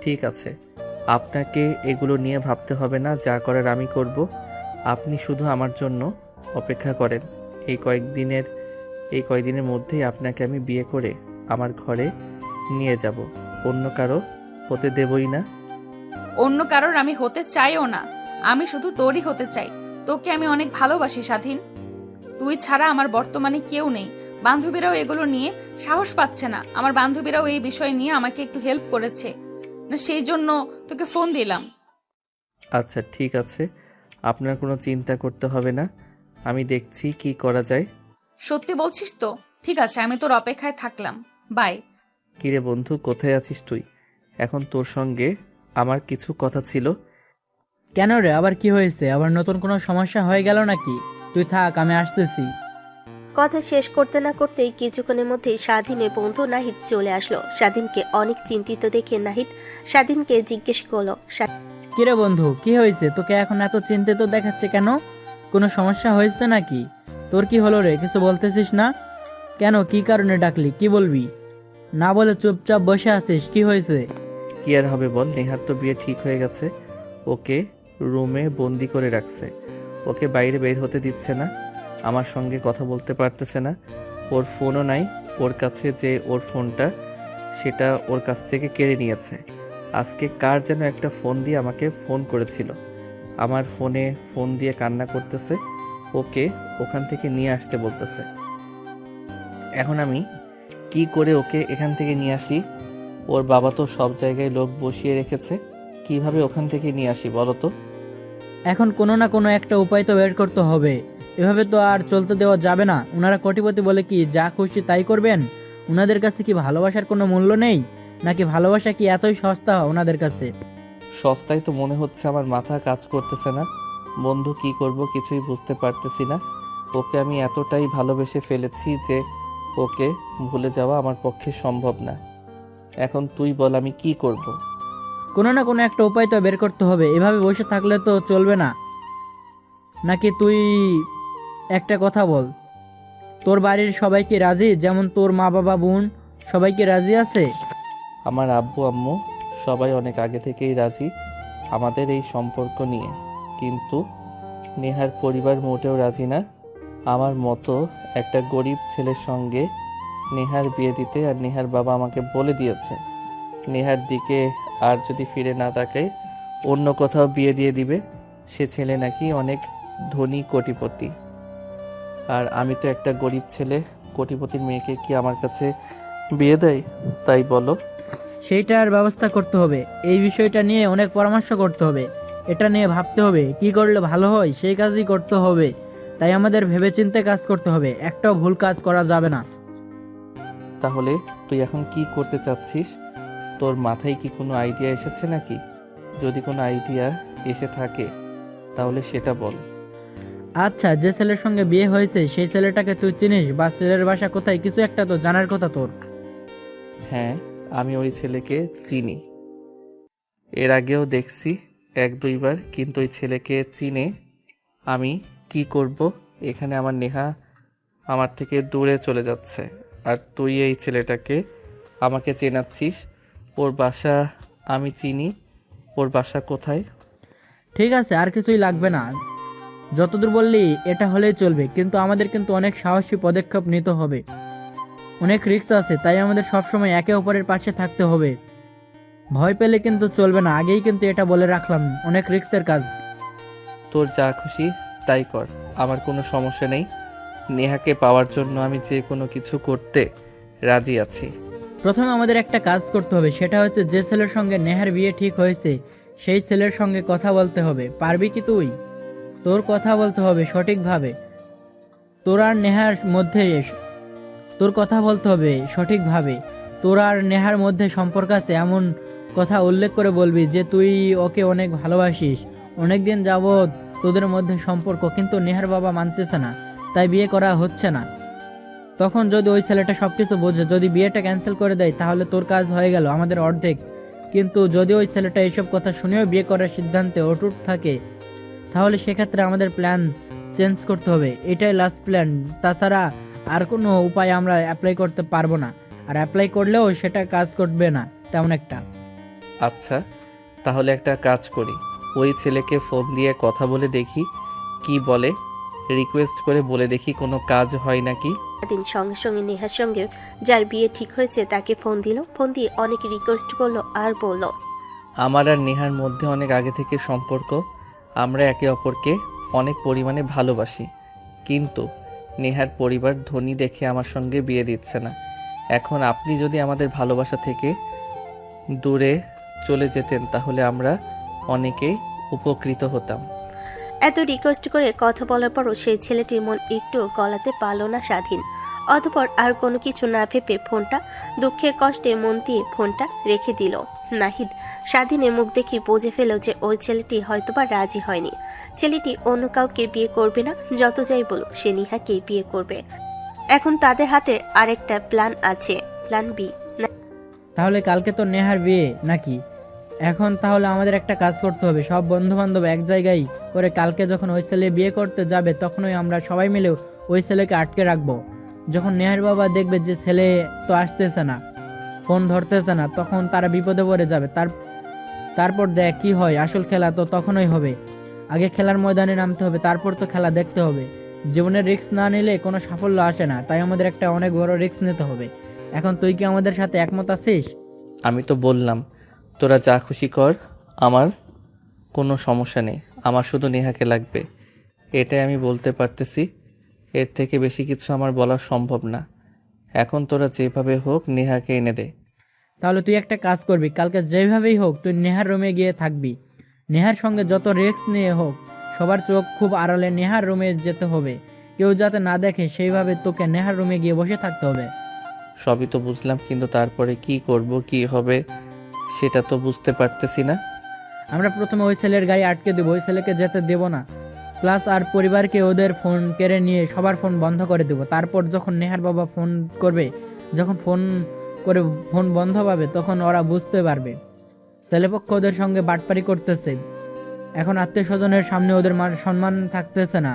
ঠিক আছে, আপনাকে এগুলো নিয়ে ভাবতে হবে না। যা করার আমি করব। আপনি শুধু আমার জন্য অপেক্ষা করেন। এই কয়েকদিনের মধ্যেই আপনাকে আমি বিয়ে করে আমার ঘরে নিয়ে যাব। অন্য কারো হতে দেবই না। অন্য কারোর আমি হতে চাইও না। আমি শুধু তোরই হতে চাই। তোকে আমি অনেক ভালোবাসি স্বাধীন। তুই ছাড়া আমার বর্তমানে কেউ নেই। বান্ধবীরাও এগুলো নিয়ে সাহস পাচ্ছে না। আমার বান্ধবীরাও এই বিষয় নিয়ে আমাকে একটু হেল্প করেছে না, সেই জন্য তোকে ফোন দিলাম। আচ্ছা ঠিক আছে, আপনার কোনো চিন্তা করতে হবে না। আমি দেখছি কি করা যায়। সত্যি বলছিস তো? ঠিক আছে, আমি তোর অপেক্ষায় থাকলাম। বাই। কিরে বন্ধু, কোথায় আছিস তুই? এখন তোর সঙ্গে আমার কিছু কথা ছিল। কেন রে, আবার কি হয়েছে? আবার নতুন কোনো সমস্যা হয়ে গেল নাকি? তুই থাক, আমি আসতেছি। কথা শেষ করতে না করতেই কিছুক্ষণের মধ্যে স্বাধীনের বন্ধু নাহিদ চলে আসলো। স্বাধীনকে অনেক চিন্তিত দেখে নাহিদ স্বাধীনকে জিজ্ঞেস করলো, কিরে বন্ধু, কি হয়েছে? তোকে এখন এত চিন্তিত দেখাচ্ছে কেন? কোনো সমস্যা হয়েছে নাকি? তোর কি হলো রে? কিছু বলতেছিস না কেন? কি কারণে ডাকলি? কি বলবি? না বলে চুপচাপ বসে আছিস, কি হয়েছে? কি আর হবে বল, নেহার তো বিয়ে ঠিক হয়ে গেছে। ওকে রুমে বন্দি করে রাখছে। ওকে বাইরে বের হতে দিচ্ছে না। আমার সঙ্গে কথা বলতে পারতেছে না। ওর ফোনও নাই ওর কাছে। যে ওর ফোনটা, সেটা ওর কাছ থেকে কেড়ে নিয়েছে। আজকে কার যেন একটা ফোন দিয়ে আমাকে ফোন করেছিল। আমার ফোনে ফোন দিয়ে কান্না করতেছে। ওকে ওখান থেকে নিয়ে আসতে বলতেছে। এখন আমি কি করে ওকে এখান থেকে নিয়ে আসি? ওর বাবা তো সব জায়গায় লোক বসিয়ে রেখেছে। কিভাবে ওখান থেকে নিয়ে আসি বলো তো? এখন কোনো না কোনো একটা উপায় তো বের করতে হবে। এভাবে তো আর চলতে দেওয়া যাবে না। ওনারা কোটিপতি বলে কি যা খুশি তাই করবেন? ওনাদের কাছে কি ভালোবাসার কোনো মূল্য নেই? নাকি ভালোবাসা কি এতই সস্তা ওনাদের কাছে? সস্তায় তো মনে হচ্ছে। আমার মাথা কাজ করতেছে না বন্ধু, কি করব কিছুই বুঝতে পারতেছি না। ওকে আমি এতটাই ভালোবেসে ফেলেছি যে ওকে ভুলে যাওয়া আমার পক্ষে সম্ভব না। এখন তুই বল আমি কি করব? কোনো না কোনো একটা উপায় তো বের করতে হবে। এভাবে বসে থাকলে তো চলবে না। নাকি তুই একটা কথা বল, তোর বাড়ির সবাই কি রাজি? যেমন তোর মা বাবা বোন সবাই কি রাজি আছে? আমার আব্বু আম্মু সবাই অনেক আগে থেকেই রাজি আমাদের এই সম্পর্ক নিয়ে, কিন্তু নেহার পরিবার মোটেও রাজি না। আমার মতো একটা গরিব ছেলের সঙ্গে নেহার বিয়ে দিতে, আর নেহার বাবা আমাকে বলে দিয়েছে নেহার দিকে আর যদি ফিরে না তাকায় অন্য কোথাও বিয়ে দিয়ে দিবে। সে ছেলে নাকি অনেক ধনী কোটিপতি, আর আমি তো একটা গরিব ছেলে। কোটিপতির মেয়েকে কি আমার কাছে বিয়ে দেয়? তাই বলো। সেইটার ব্যবস্থা করতে হবে। এই বিষয়টা নিয়ে অনেক পরামর্শ করতে হবে, এটা নিয়ে ভাবতে হবে কি করলে ভালো হয়, সেই কাজই করতে হবে। তাই আমাদের ভেবেচিন্তে কাজ করতে হবে, একটাও ভুল কাজ করা যাবে না। তাহলে তুই এখন কি করতে চাচ্ছিস? তোর মাথায় কি কোনো আইডিয়া এসেছে নাকি? যদি কোনো আইডিয়া এসে থাকে তাহলে সেটা বল। আচ্ছা, যে ছেলের সঙ্গে বিয়ে হয়েছে সেই ছেলেটাকে তুই চিনিস, বা ছেলের বাসা কোথায়, কিছু একটা তো জানার কথা তোর। হ্যাঁ, আমি ওই ছেলেকে চিনি। এর আগেও দেখছি 1-2 বার, কিন্তু ওই ছেলেকে চিনে আমি কি করব? এখানে আমার নেহা আমার থেকে দূরে চলে যাচ্ছে, আর তুই এই ছেলেটাকে আমাকে চেনাচ্ছিস। ওর বাসা আমি চিনি। ওর বাসা কোথায়? ঠিক আছে, আর কিছুই লাগবে না। যতদূর বললি এটা হলেই চলবে, কিন্তু আমাদের কিন্তু অনেক সাহসী পদক্ষেপ নিতে হবে, অনেক রিস্ক আছে। তাই আমাদের সবসময় একে অপরের পাশে থাকতে হবে। ভয় পেলে কিন্তু চলবে না, আগেই কিন্তু এটা বলে রাখলাম, অনেক রিস্কের কাজ। তোর যা খুশি তাই কর, আমার কোনো সমস্যা নেই। নেহাকে পাওয়ার জন্য আমি যে কোনো কিছু করতে রাজি আছি। প্রথমে আমাদের একটা কাজ করতে হবে, সেটা হচ্ছে যে ছেলের সঙ্গে নেহার বিয়ে ঠিক হয়েছে সেই ছেলের সঙ্গে কথা বলতে হবে। পারবি কি তুই? তোর কথা বলতে হবে সঠিকভাবে। তোর আর নেহার মধ্যে তোর কথা বলতে হবে সঠিকভাবে। তোর আর নেহার মধ্যে সম্পর্ক আছে এমন কথা উল্লেখ করে বলবি যে তুই ওকে অনেক ভালোবাসিস, অনেকদিন যাবৎ তোদের মধ্যে সম্পর্ক, কিন্তু নেহার বাবা মানতেছে না, তাই বিয়ে করা হচ্ছে না। তখন যদি ওই ছেলেটা সবকিছু বোঝে, যদি বিয়েটা ক্যান্সেল করে দেয়, তাহলে তোর কাজ হয়ে গেল, আমাদের অর্ধেক। কিন্তু যদি ওই ছেলেটা এইসব কথা শুনেও বিয়ে করার সিদ্ধান্তে অটুট থাকে, তাহলে সেক্ষেত্রে আমাদের প্ল্যান চেঞ্জ করতে হবে। এটাই লাস্ট প্ল্যান, তাছাড়া আর কোনো উপায় আমরা অ্যাপ্লাই করতে পারবো না, আর অ্যাপ্লাই করলেও সেটা কাজ করবে না তেমন একটা। আচ্ছা, তাহলে একটা কাজ করি, ওই ছেলেকে ফোন দিয়ে কথা বলে দেখি কি বলে, রিকোয়েস্ট করে বলে দেখি কোনো কাজ হয় নাকি। দিন সঙ্গে সঙ্গে নেহার সঙ্গে যার বিয়ে ঠিক হয়েছে তাকে ফোন দিল। ফোন দিয়ে অনেক রিকোয়েস্ট করলো আর বলল, আমার আর নেহার মধ্যে অনেক আগে থেকে সম্পর্ক, আমরা একে অপরকে অনেক পরিমাণে ভালোবাসি, কিন্তু নেহার পরিবার ধনী দেখে আমার সঙ্গে বিয়ে দিচ্ছে না। এখন আপনি যদি আমাদের ভালোবাসা থেকে দূরে চলে যেতেন তাহলে আমরা অনেকেই উপকৃত হতাম। এত রিকোয়েস্ট করে কথা বলার পরও সেই ছেলেটির মন একটু গলাতে পারল না স্বাধীন। অতঃপর আর কোনো কিছু না ভেবে ফোনটা দুঃখের কষ্টে মন দিয়ে ফোনটা রেখে দিল। নাহিদ স্বাধীনের মুখ দেখে বুঝে ফেল যে ওই ছেলেটি হয়তোবা রাজি হয়নি। ছেলেটি অন্য কাউকে বিয়ে করবে না, যত যাই বলুক সে নিহাকে বিয়ে করবে। এখন তাদের হাতে আরেকটা প্ল্যান আছে, প্ল্যান বি। তাহলে কালকে তো নেহার বিয়ে নাকি? এখন তাহলে আমাদের একটা কাজ করতে হবে, সব বন্ধু বান্ধব এক জায়গায় করে কালকে যখন ওই ছেলে বিয়ে করতে যাবে তখনই আমরা সবাই মিলে ওই ছেলেকে আটকে রাখবো। যখন নেহার বাবা দেখবে যে ছেলে তো আসতেছে না, ফোন ধরতেছে না, তখন তারা বিপদে পড়ে যাবে। তারপর দেখ কি হয়, আসল খেলা তো তখনই হবে। আগে খেলার ময়দানে নামতে হবে, তারপর তো খেলা দেখতে হবে। জীবনের রিস্ক না নিলে কোনো সাফল্য আসে না, তাই আমাদের একটা অনেক বড় রিস্ক নিতে হবে। এখন তুই কি আমাদের সাথে একমত আছিস? আমি তো বললাম তোরা যা খুশি কর, আমার কোনো সমস্যা নেই, আমার শুধু নেহাকে লাগবে, এটাই আমি বলতে পারতেছি। এর থেকে বেশি কিছু আমার বলা সম্ভব না। এখন তোরা যেভাবে হোক নেহাকে এনে দে। তাহলে তুই একটা কাজ করবি, কালকে যেভাবেই হোক তুই নেহার রুমে গিয়ে থাকবি। নেহার সঙ্গে যত রিস্ক নিয়ে হোক, সবার চোখ খুব আড়ালে নেহার রুমে যেতে হবে, কেউ যাতে না দেখে সেইভাবে তোকে নেহার রুমে গিয়ে বসে থাকতে হবে। সবই তো বুঝলাম, কিন্তু তারপরে কি করব, কি হবে সেটা তো বুঝতে পারতেছি না। আমরা প্রথমে ওই ছেলের গাড়ি আটকে দেবো, ওই ছেলেকে যেতে দেব না, প্লাস আর পরিবারকে ওদের ফোন কেড়ে নিয়ে সবার ফোন বন্ধ করে দেবো। তারপর যখন নেহার বাবা ফোন করবে, যখন ফোন করে ফোন বন্ধ পাবে তখন ওরা বুঝতে পারবে ছেলেপক্ষ ওদের সঙ্গে বাটপারি করতেছে। এখন আত্মীয় স্বজনের সামনে ওদের মান সম্মান থাকতেছে না,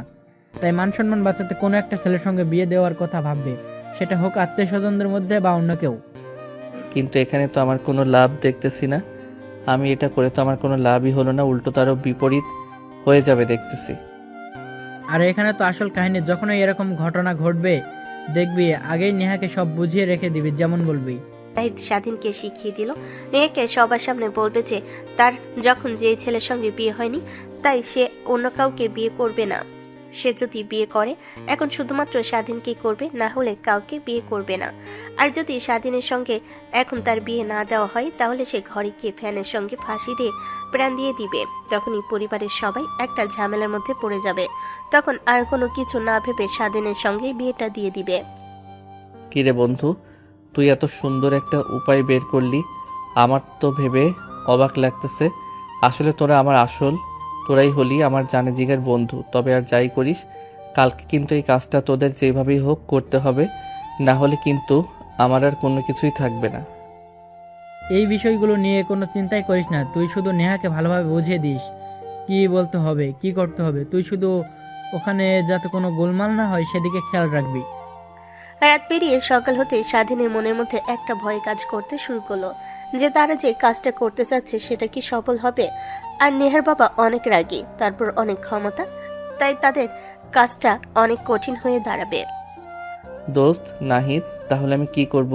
তাই মান সম্মান বাঁচাতে কোনো একটা ছেলের সঙ্গে বিয়ে দেওয়ার কথা ভাববে, সেটা হোক আত্মীয় স্বজনদের মধ্যে বা অন্য কেউ। কিন্তু এখানে তো আমার কোনো লাভ দেখতেছি না। আমি এটা করে তো আমার কোনো লাভই হলো না, উল্টো তারও বিপরীত হয়ে যাবে দেখতেছি। আর এখানে তো আসল কাহিনী, যখনই এরকম ঘটনা ঘটবে দেখবি আগেই নেহাকে সব বুঝিয়ে রেখে দিবি যেমন বলবি। নাহিদ স্বাধীনকে শিখিয়ে দিল নেহাকে সবার সামনে বলবে যে তার যখন যে ছেলের সঙ্গে বিয়ে হয়নি তাই সে অন্য কাউকে বিয়ে করবে না। সে যদি বিয়ে করে এখন শুধুমাত্র স্বাধীনকেই করবে, না হলে কাউকে বিয়ে করবে না। আর যদি স্বাধীনের সঙ্গে এখন তার বিয়ে না দেওয়া হয় তাহলে সে ঘরে গিয়ে ফ্যানের সঙ্গে ফাঁসি দিয়ে প্রাণ দিয়ে দিবে। তখনই পরিবারের সবাই একটা ঝামেলার মধ্যে পড়ে যাবে। তখন আর কোনো কিছু না ভেবে স্বাধীনের সঙ্গে বিয়েটা দিয়ে দিবে। কিরে বন্ধু, তুই এত সুন্দর একটা উপায় বের করলি, আমার তো ভেবে অবাক লাগতেছে। আসলে তোরা আমার আসল, তোরাই হলি আমার জানে জিগার বন্ধু। তবে আর যাই করিস, কালকে কিন্তু এই কাজটা তোদের যেভাবেই হোক করতে হবে, না হলে কিন্তু আমার আর কোনো কিছুই থাকবে না। এই বিষয়গুলো নিয়ে কোনো চিন্তাই করিস না, তুই শুধু নেহাকে ভালোভাবে বুঝিয়ে দিস কি বলতে হবে কি করতে হবে। তুই শুধু ওখানে যাতে কোনো গোলমাল না হয় সেদিকে খেয়াল রাখবি। রাত পেরিয়ে সকাল হতে স্বাধীনের মনের মধ্যে একটা ভয় কাজ করতে শুরু করলো যে তারা যে কাজটা করতে চাচ্ছে সেটা কি সফল হবে। আর নেহার বাবা অনেক রাগী, তারপর অনেক ক্ষমতা, তাই তাদের কাজটা অনেক কঠিন হয়ে দাঁড়াবে। দোস্ত নাহিদ, তাহলে আমি কি করব?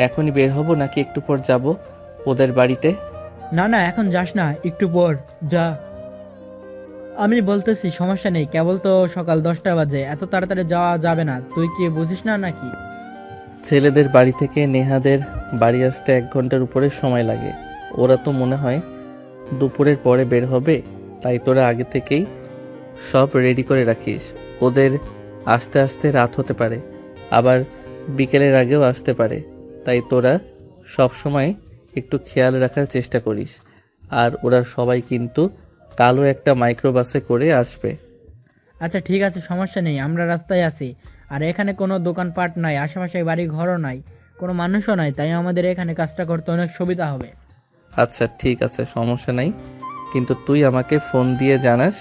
এখনই বের হব নাকি একটু পর যাব ওদের বাড়িতে? না না, এখন যাস না, একটু পর যা। আমি বলতেছি সমস্যা নেই, কেবল তো সকাল 10টা বাজে, এত তাড়াতাড়ি যাওয়া যাবে না। তুই কি বুঝিস না নাকি? ছেলেদের বাড়ি থেকে নেহাদের বাড়ি আসতে 1 ঘন্টার উপরে সময় লাগে। ওরা তো মনে হয় দুপুরের পরে বের হবে, তাই তোরা আগে থেকেই সব রেডি করে রাখিস। ওদের আস্তে আস্তে রাত হতে পারে, আবার বিকেলের আগেও আসতে পারে, তাই তোরা সব সময় একটু খেয়াল রাখার চেষ্টা করিস। আর ওরা সবাই কিন্তু কালো একটা মাইক্রোবাসে করে আসবে। আচ্ছা ঠিক আছে, সমস্যা নেই, আমরা রাস্তায় আছি। আর এখানে কোনো দোকানপাট নাই, আশেপাশে বাড়ি ঘরও নাই, কোনো মানুষও নাই, তাই আমাদের এখানে কাজটা করতে অনেক সুবিধা হবে। আচ্ছা ঠিক আছে, সমস্যা নাই, কিন্তু তুই আমাকে ফোন দিয়ে জানাস।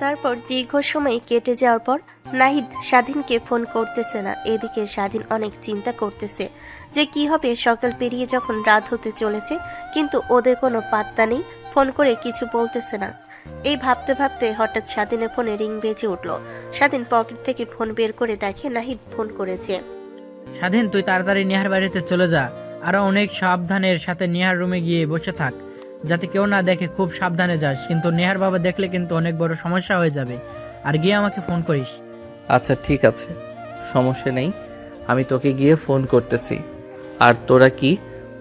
তারপর দীর্ঘ সময় কেটে যাওয়ার পর নাহিদ স্বাধীনকে ফোন করতেছে না। এদিকে স্বাধীন অনেক চিন্তা করতেছে যে কি হবে। সকাল পেরিয়ে যখন রাত হতে চলেছে কিন্তু ওদের কোনো পাত্তা নেই, ফোন করে কিছু বলতেছে না। এই ভাবতে ভাবতে হঠাৎ স্বাধীনের ফোনে রিং বেজে উঠলো। স্বাধীন পকেট থেকে ফোন বের করে দেখে নাহিদ ফোন করেছে। স্বাধীন, তুই তাড়াতাড়ি নেহার বাড়িতে চলে যা, আরো অনেক সাবধানের সাথে নেহার রুমে গিয়ে বসে থাক, যাতে কেউ না দেখে। খুব সাবধানে যাস, কিন্তু নেহার বাবা দেখলে কিন্তু অনেক বড় সমস্যা হয়ে যাবে। আর গিয়ে আমাকে ফোন করিস। আচ্ছা ঠিক আছে, সমস্যা নেই, আমি তোকে গিয়ে ফোন করতেছি। আর তোরা কি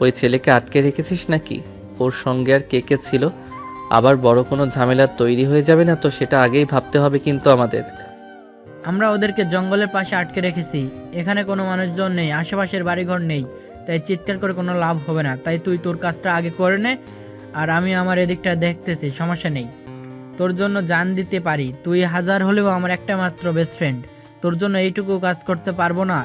ওই ছেলেকে আটকে রেখেছিস নাকি? ওর সঙ্গে আর কে কে ছিল? আবার বড় কোনো ঝামেলা তৈরি হয়ে যাবে না তো? সেটা আগেই ভাবতে হবে কিন্তু আমাদের। আমরা ওদেরকে জঙ্গলের পাশে আটকে রেখেছি, এখানে কোনো মানুষজন নেই, আশেপাশের বাড়িঘর নেই, তাই চিৎকার করে কোনো লাভ হবে না। তাই তুই তোর কাজটা আগে করে নে, আর আমি আমার এদিকটা দেখতেছি, সমস্যা নেই। তোর জন্য জান দিতে পারি, তুই হাজার হলেও আমার একটা মাত্র বেস্ট ফ্রেন্ড। তোর জন্য এইটুকু কাজ করতে পারবো না?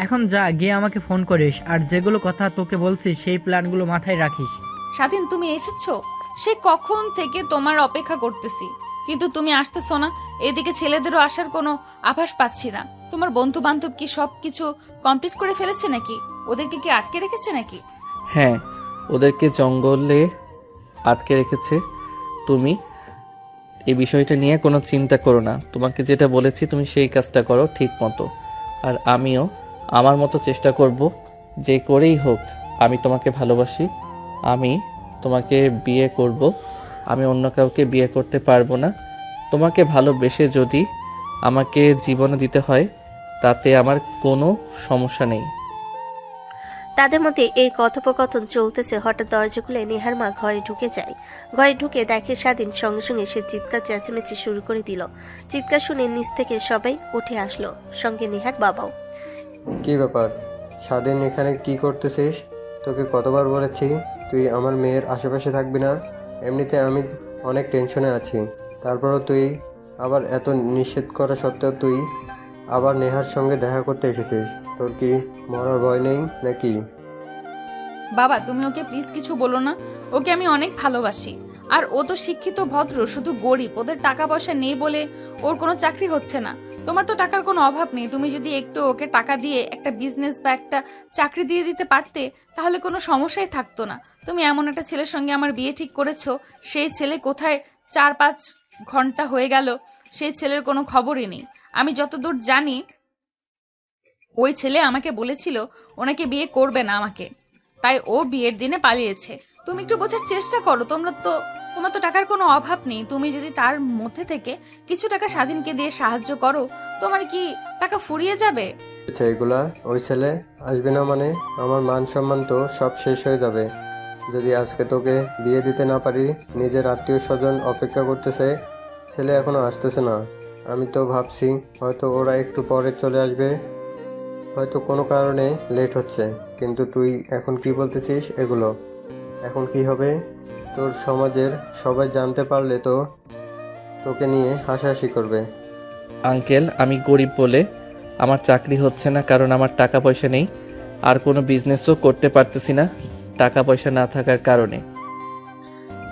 এখন যা, গিয়ে আমাকে ফোন করিস, আর যেগুলো কথা তোকে বলছি সেই প্ল্যানগুলো মাথায় রাখিস। স্বাধীন, তুমি এসেছো? সে কখন থেকে তোমার অপেক্ষা করতেছি, কিন্তু তুমি আসতেছো না। এদিকে ছেলেদেরও আসার কোনো আভাস পাচ্ছি না। তোমার বন্ধু বান্ধব কি সব কিছু কমপ্লিট করে ফেলেছে নাকি? ওদেরকে কি আটকে রেখেছে নাকি? হ্যাঁ, ওদেরকে জঙ্গলে আটকে রেখেছে। তুমি এই বিষয়টা নিয়ে কোনো চিন্তা করো না। তোমাকে যেটা বলেছি তুমি সেই কাজটা করো ঠিক মতো। আর আমিও আমার মতো চেষ্টা করব, যে করেই হোক আমি তোমাকে ভালোবাসি, আমি তোমাকে বিয়ে করব। আমি অন্য কাউকে বিয়ে করতে পারবো না। তোমাকে ভালোবেসে যদি আমাকে জীবনে দিতে হয় তাতে আমার কোনো সমস্যা নেই। তাদের মধ্যে এই কথোপকথন চলতেছে, হঠাৎ দরজা খুলে নেহার মা ঘরে ঢুকে যায়। ঘরে ঢুকে দেখে স্বাধীন, সঙ্গে সঙ্গে সে চিৎকার চেঁচামেচি শুরু করে দিল। চিৎকার শুনে নিচ থেকে সবাই উঠে আসলো, সঙ্গে নেহার বাবাও। কি ব্যাপার স্বাধীন, এখানে কি করতেছিস? তোকে কতবার বলেছি তুই আমার মেয়ের আশেপাশে থাকবি না? এমনিতে আমি অনেক টেনশনে আছি, তারপরও তুই আবার এত নিষেধ করা সত্ত্বেও তুই আবার নেহার সঙ্গে দেখা করতে এসেছিস। তোর কি মরার ভয় নেই নাকি? বাবা, তুমি ওকে প্লিজ কিছু বলো না। ওকে আমি অনেক ভালোবাসি। আর ও তো শিক্ষিত ভদ্র, শুধু গরিব। ওদের টাকা পয়সা নেই বলে ওর কোনো চাকরি হচ্ছে না। তোমার তো টাকার কোনো অভাব নেই। তুমি যদি একটু ওকে টাকা দিয়ে একটা বিজনেস বা একটা চাকরি দিয়ে দিতে পারতে তাহলে কোনো সমস্যাই থাকতো না। তুমি এমন একটা ছেলের সঙ্গে আমার বিয়ে ঠিক করেছো, সেই ছেলে কোথায় 4-5 ঘন্টা হয়ে গেল, সেই ছেলের কোনো খবরই নেই। আমি যতদূর জানি ওই ছেলে আমাকে বলেছিল ওনাকে বিয়ে করবে না আমাকে, তাই ও বিয়ের দিনে পালিয়েছে। তুমি একটু বোঝার চেষ্টা করো, তোমার তো টাকার কোনো অভাব নেই। তুমি যদি তার মধ্যে থেকে কিছু টাকা স্বাধীনকে দিয়ে সাহায্য করো, তোমার কি টাকা ফুরিয়ে যাবে? আচ্ছা, এগুলা ওই ছেলে আসবে না মানে আমার মান সম্মান তো সব শেষ হয়ে যাবে। যদি আজকে তোকে বিয়ে দিতে না পারি, নিজের আত্মীয় স্বজন অপেক্ষা করতেছে, ছেলে এখনো আসতেছে না। আমি তো ভাবছি হয়তো ওরা একটু পরে চলে আসবে, হয়তো কোনো কারণে লেট হচ্ছে। কিন্তু তুই এখন কি বলতেছিস এগুলো? এখন কি হবে? তোর সমাজের সবাই জানতে পারলে তো তোকে নিয়ে হাসাহাসি করবে। আঙ্কেল, আমি গরিব বলে আমার চাকরি হচ্ছে না, কারণ আমার টাকা পয়সা নেই, আর কোনো বিজনেসও করতে পারতেছি না টাকা পয়সা না থাকার কারণে।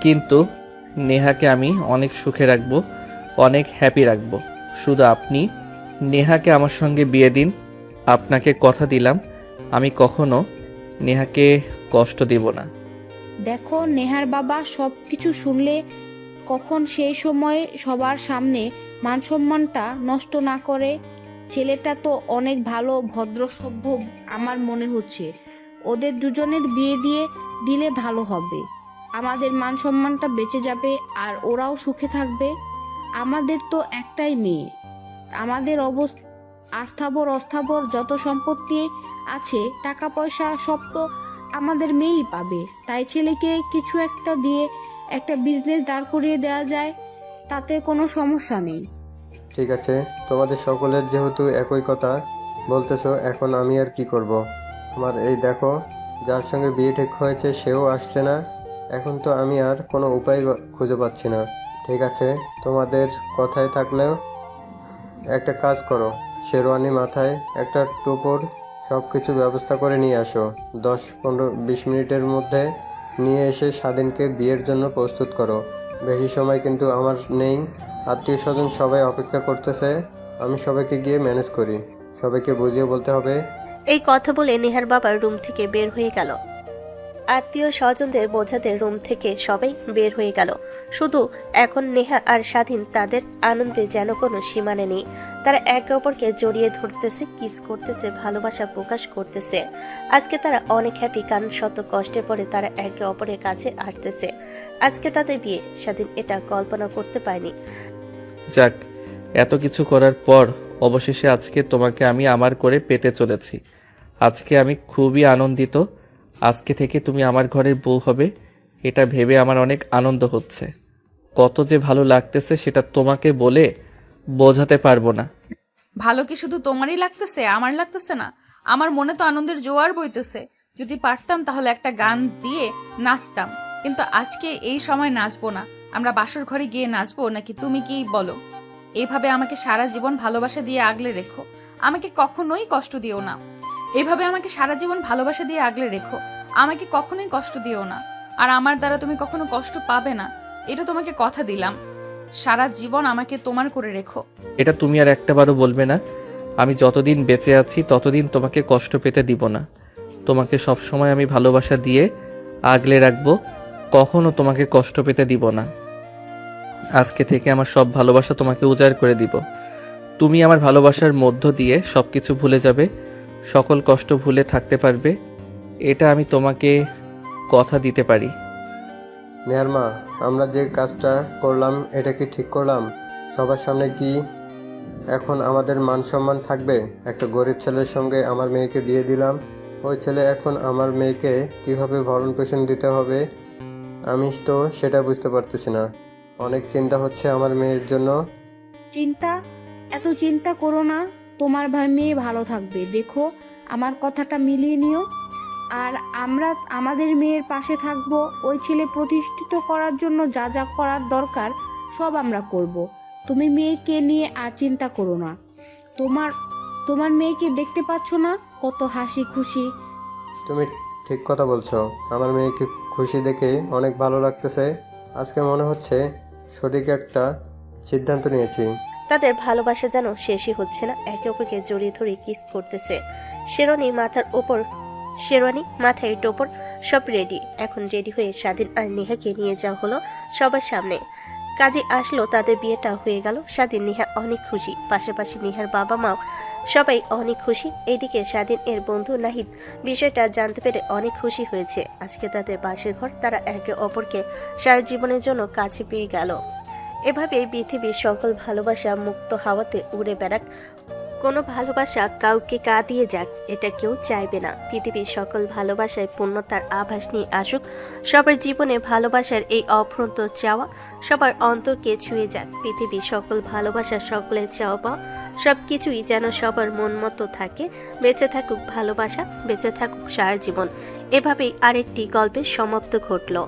কিন্তু নেহাকে আমি অনেক সুখে রাখবো, অনেক হ্যাপি রাখবো। শুধু আপনি নেহাকে আমার সঙ্গে বিয়ে দিন। আপনাকে কথা দিলাম আমি কখনো নেহাকে কষ্ট দেব না। দেখো, নেহার বাবা সব কিছু শুনলে কখন সেই সময় সবার সামনে মান সম্মানটা নষ্ট না করে। ছেলেটা তো অনেক ভালো, ভদ্র, সভ্য আমার মনে হচ্ছে। ওদের দুজনের বিয়ে দিলে ভালো হবে। আমাদের মান সম্মানটা বেঁচে যাবে আর ওরাও সুখে থাকবে। আমাদের তো একটাই মেয়ে। আমাদের আস্থাবর অস্থাবর যত সম্পত্তি আছে, টাকা পয়সা, সব তো আমাদের মেয়েই পাবে। তাই ছেলেকে কিছু একটা দিয়ে একটা বিজনেস দাঁড় করিয়ে দেওয়া যায়, তাতে কোনো সমস্যা নেই। ঠিক আছে, তোমাদের সকলের যেহেতু একই কথা বলতেছো, এখন আমি আর কি করব? আমার এই দেখো, যার সঙ্গে বিয়ে ঠিক হয়েছে সেও আসছে না। এখন তো আমি আর কোনো উপায় খুঁজে পাচ্ছি না। ঠিক আছে, তোমাদের কথায় থাকলেও একটা কাজ করো, শেরওয়ানি মাথায় একটা টোপর সব কিছু ব্যবস্থা করে নিয়ে আসো। 10-15-20 মিনিটের মধ্যে নিয়ে এসে স্বাধীনকে বিয়ের জন্য প্রস্তুত করো। বেশি সময় কিন্তু আমার নেই, আত্মীয় স্বজন সবাই অপেক্ষা করতেছে। আমি সবাইকে গিয়ে ম্যানেজ করি, সবাইকে বুঝিয়ে বলতে হবে। এই কথা বলে নেহার বাবা রুম থেকে বের হয়ে গেল। আত্মীয় স্বজনদের বোঝাতে রুম থেকে সবাই বের হয়ে গেল। শুধু এখন নেহা আর স্বাধীন, তাদের আনন্দে যেন কোনো সীমানা নেই। তারা একে অপরকে জড়িয়ে ধরতেছে, কিস করতেছে, ভালোবাসা প্রকাশ করতেছে। আজকে তারা অনেক হ্যাপি, কারণ শত কষ্টে পরে তারা একে অপরের কাছে আসতেছে। আজকে তাদের বিয়ে। স্বাধীন এটা কল্পনা করতে পারেনি। যাক, এত কিছু করার পর অবশেষে আজকে তোমাকে আমি আমার করে পেতে চলেছি। আজকে আমি খুবই আনন্দিত। আজকে থেকে তুমি আমার ঘরের বউ হবে, এটা ভেবে আমার অনেক আনন্দ হচ্ছে। কত যে ভালো লাগতেছে সেটা তোমাকে বলে বোঝাতে পারবো না। ভালো কি শুধু তোমারই লাগতেছে, আমার লাগতেছে না? আমার মনে তো আনন্দের জোয়ার বইতেছে। যদি পারতাম তাহলে একটা গান দিয়ে নাচতাম, কিন্তু আজকে এই সময় নাচবো না। আমরা বাসর ঘরে গিয়ে নাচবো, নাকি তুমি কি বলো? এইভাবে আমাকে সারা জীবন ভালোবাসা দিয়ে আগলে রেখো, আমাকে কখনোই কষ্ট দিও না। এইভাবে আমাকে সারা জীবন ভালোবাসা দিয়ে আগলে রেখো, আমাকে কখনোই কষ্ট দিও না। আর আমার দ্বারা তুমি কখনো কষ্ট পাবে না, এটা তোমাকে কথা দিলাম। সারা জীবন আমাকে তোমার করে রেখো। এটা তুমি আর একটাবারও বলবে না। আমি যতদিন বেঁচে আছি ততদিন তোমাকে কষ্ট পেতে দিব না। তোমাকে সব সময় আমি ভালোবাসা দিয়ে আগলে রাখবো, কখনো তোমাকে কষ্ট পেতে দিব না। আজকে থেকে আমার সব ভালোবাসা তোমাকে উজাড় করে দিব। তুমি আমার ভালোবাসার মধ্য দিয়ে সবকিছু ভুলে যাবে, সকল কষ্ট ভুলে থাকতে পারবে। এটা আমি তোমাকে কথা দিতে পারি। নেহার মা, আমরা যে কাজটা করলাম এটা কি ঠিক করলাম? সবার সামনে কি এখন আমাদের মান সম্মান থাকবে? একটা গরিব ছেলের সঙ্গে আমার মেয়েকে বিয়ে দিলাম। ওই ছেলে এখন আমার মেয়েকে কিভাবে ভরণ পোষণ দিতে হবে আমি তো সেটা বুঝতে পারতেছি না। অনেক চিন্তা হচ্ছে আমার মেয়ের জন্য। এত চিন্তা করো না, তোমার ভাই মেয়ে ভালো থাকবে। দেখো, আমার কথাটা মিলিয়ে নিও। আর আমরা আমাদের মেয়ের পাশে থাকবো। ওই ছেলে প্রতিষ্ঠিত করার জন্য যা যা করার দরকার সব আমরা করব। তুমি মেয়েকে নিয়ে আর চিন্তা করো না। তোমার মেয়েকে দেখতে পাচ্ছ না, কত হাসি খুশি। তুমি ঠিক কথা বলছো, আমার মেয়েকে খুশি দেখে অনেক ভালো লাগতেছে। আজকে মনে হচ্ছে সঠিক একটা সিদ্ধান্ত নিয়েছি। তাদের ভালোবাসা যেন শেষই হচ্ছে না, একে অপরকে জড়িয়ে ধরে কিস করতেছে। শেরওয়ানি মাথায় টোপর, সব রেডি। এখন রেডি হয়ে স্বাধীন আর নেহাকে নিয়ে যাওয়া হলো সবার সামনে। কাজে আসলো, তাদের বিয়েটা হয়ে গেল। স্বাধীন নেহা অনেক খুশি, পাশাপাশি নেহার বাবা মাও সবাই অনেক খুশি। এদিকে স্বাধীন এর বন্ধু নাহিদ বিষয়টা জানতে পেরে অনেক খুশি হয়েছে। আজকে তাদের বাসের ঘর, তারা একে অপরকে সারা জীবনের জন্য কাছে পেয়ে গেল। এভাবে পৃথিবীর সকল ভালোবাসা মুক্ত হাওয়াতে উড়ে বেড়াক। কোনো ভালোবাসা কাউকে কাঁদিয়ে যাক, এটা কেউ চাইবে না। পৃথিবীর সকল ভালোবাসায় পূর্ণতার আভাস নিয়ে আসুক। সবার জীবনে ভালোবাসার এই অফুরন্ত চাওয়া সবার অন্তরকে ছুঁয়ে যাক। পৃথিবীর সকল ভালোবাসা, সকলের চাওয়া পাওয়া সবকিছুই যেন সবার মন মতো থাকে। বেঁচে থাকুক ভালোবাসা, বেঁচে থাকুক সারা জীবন। এভাবেই আরেকটি গল্পের সমাপ্তি ঘটল।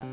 হুম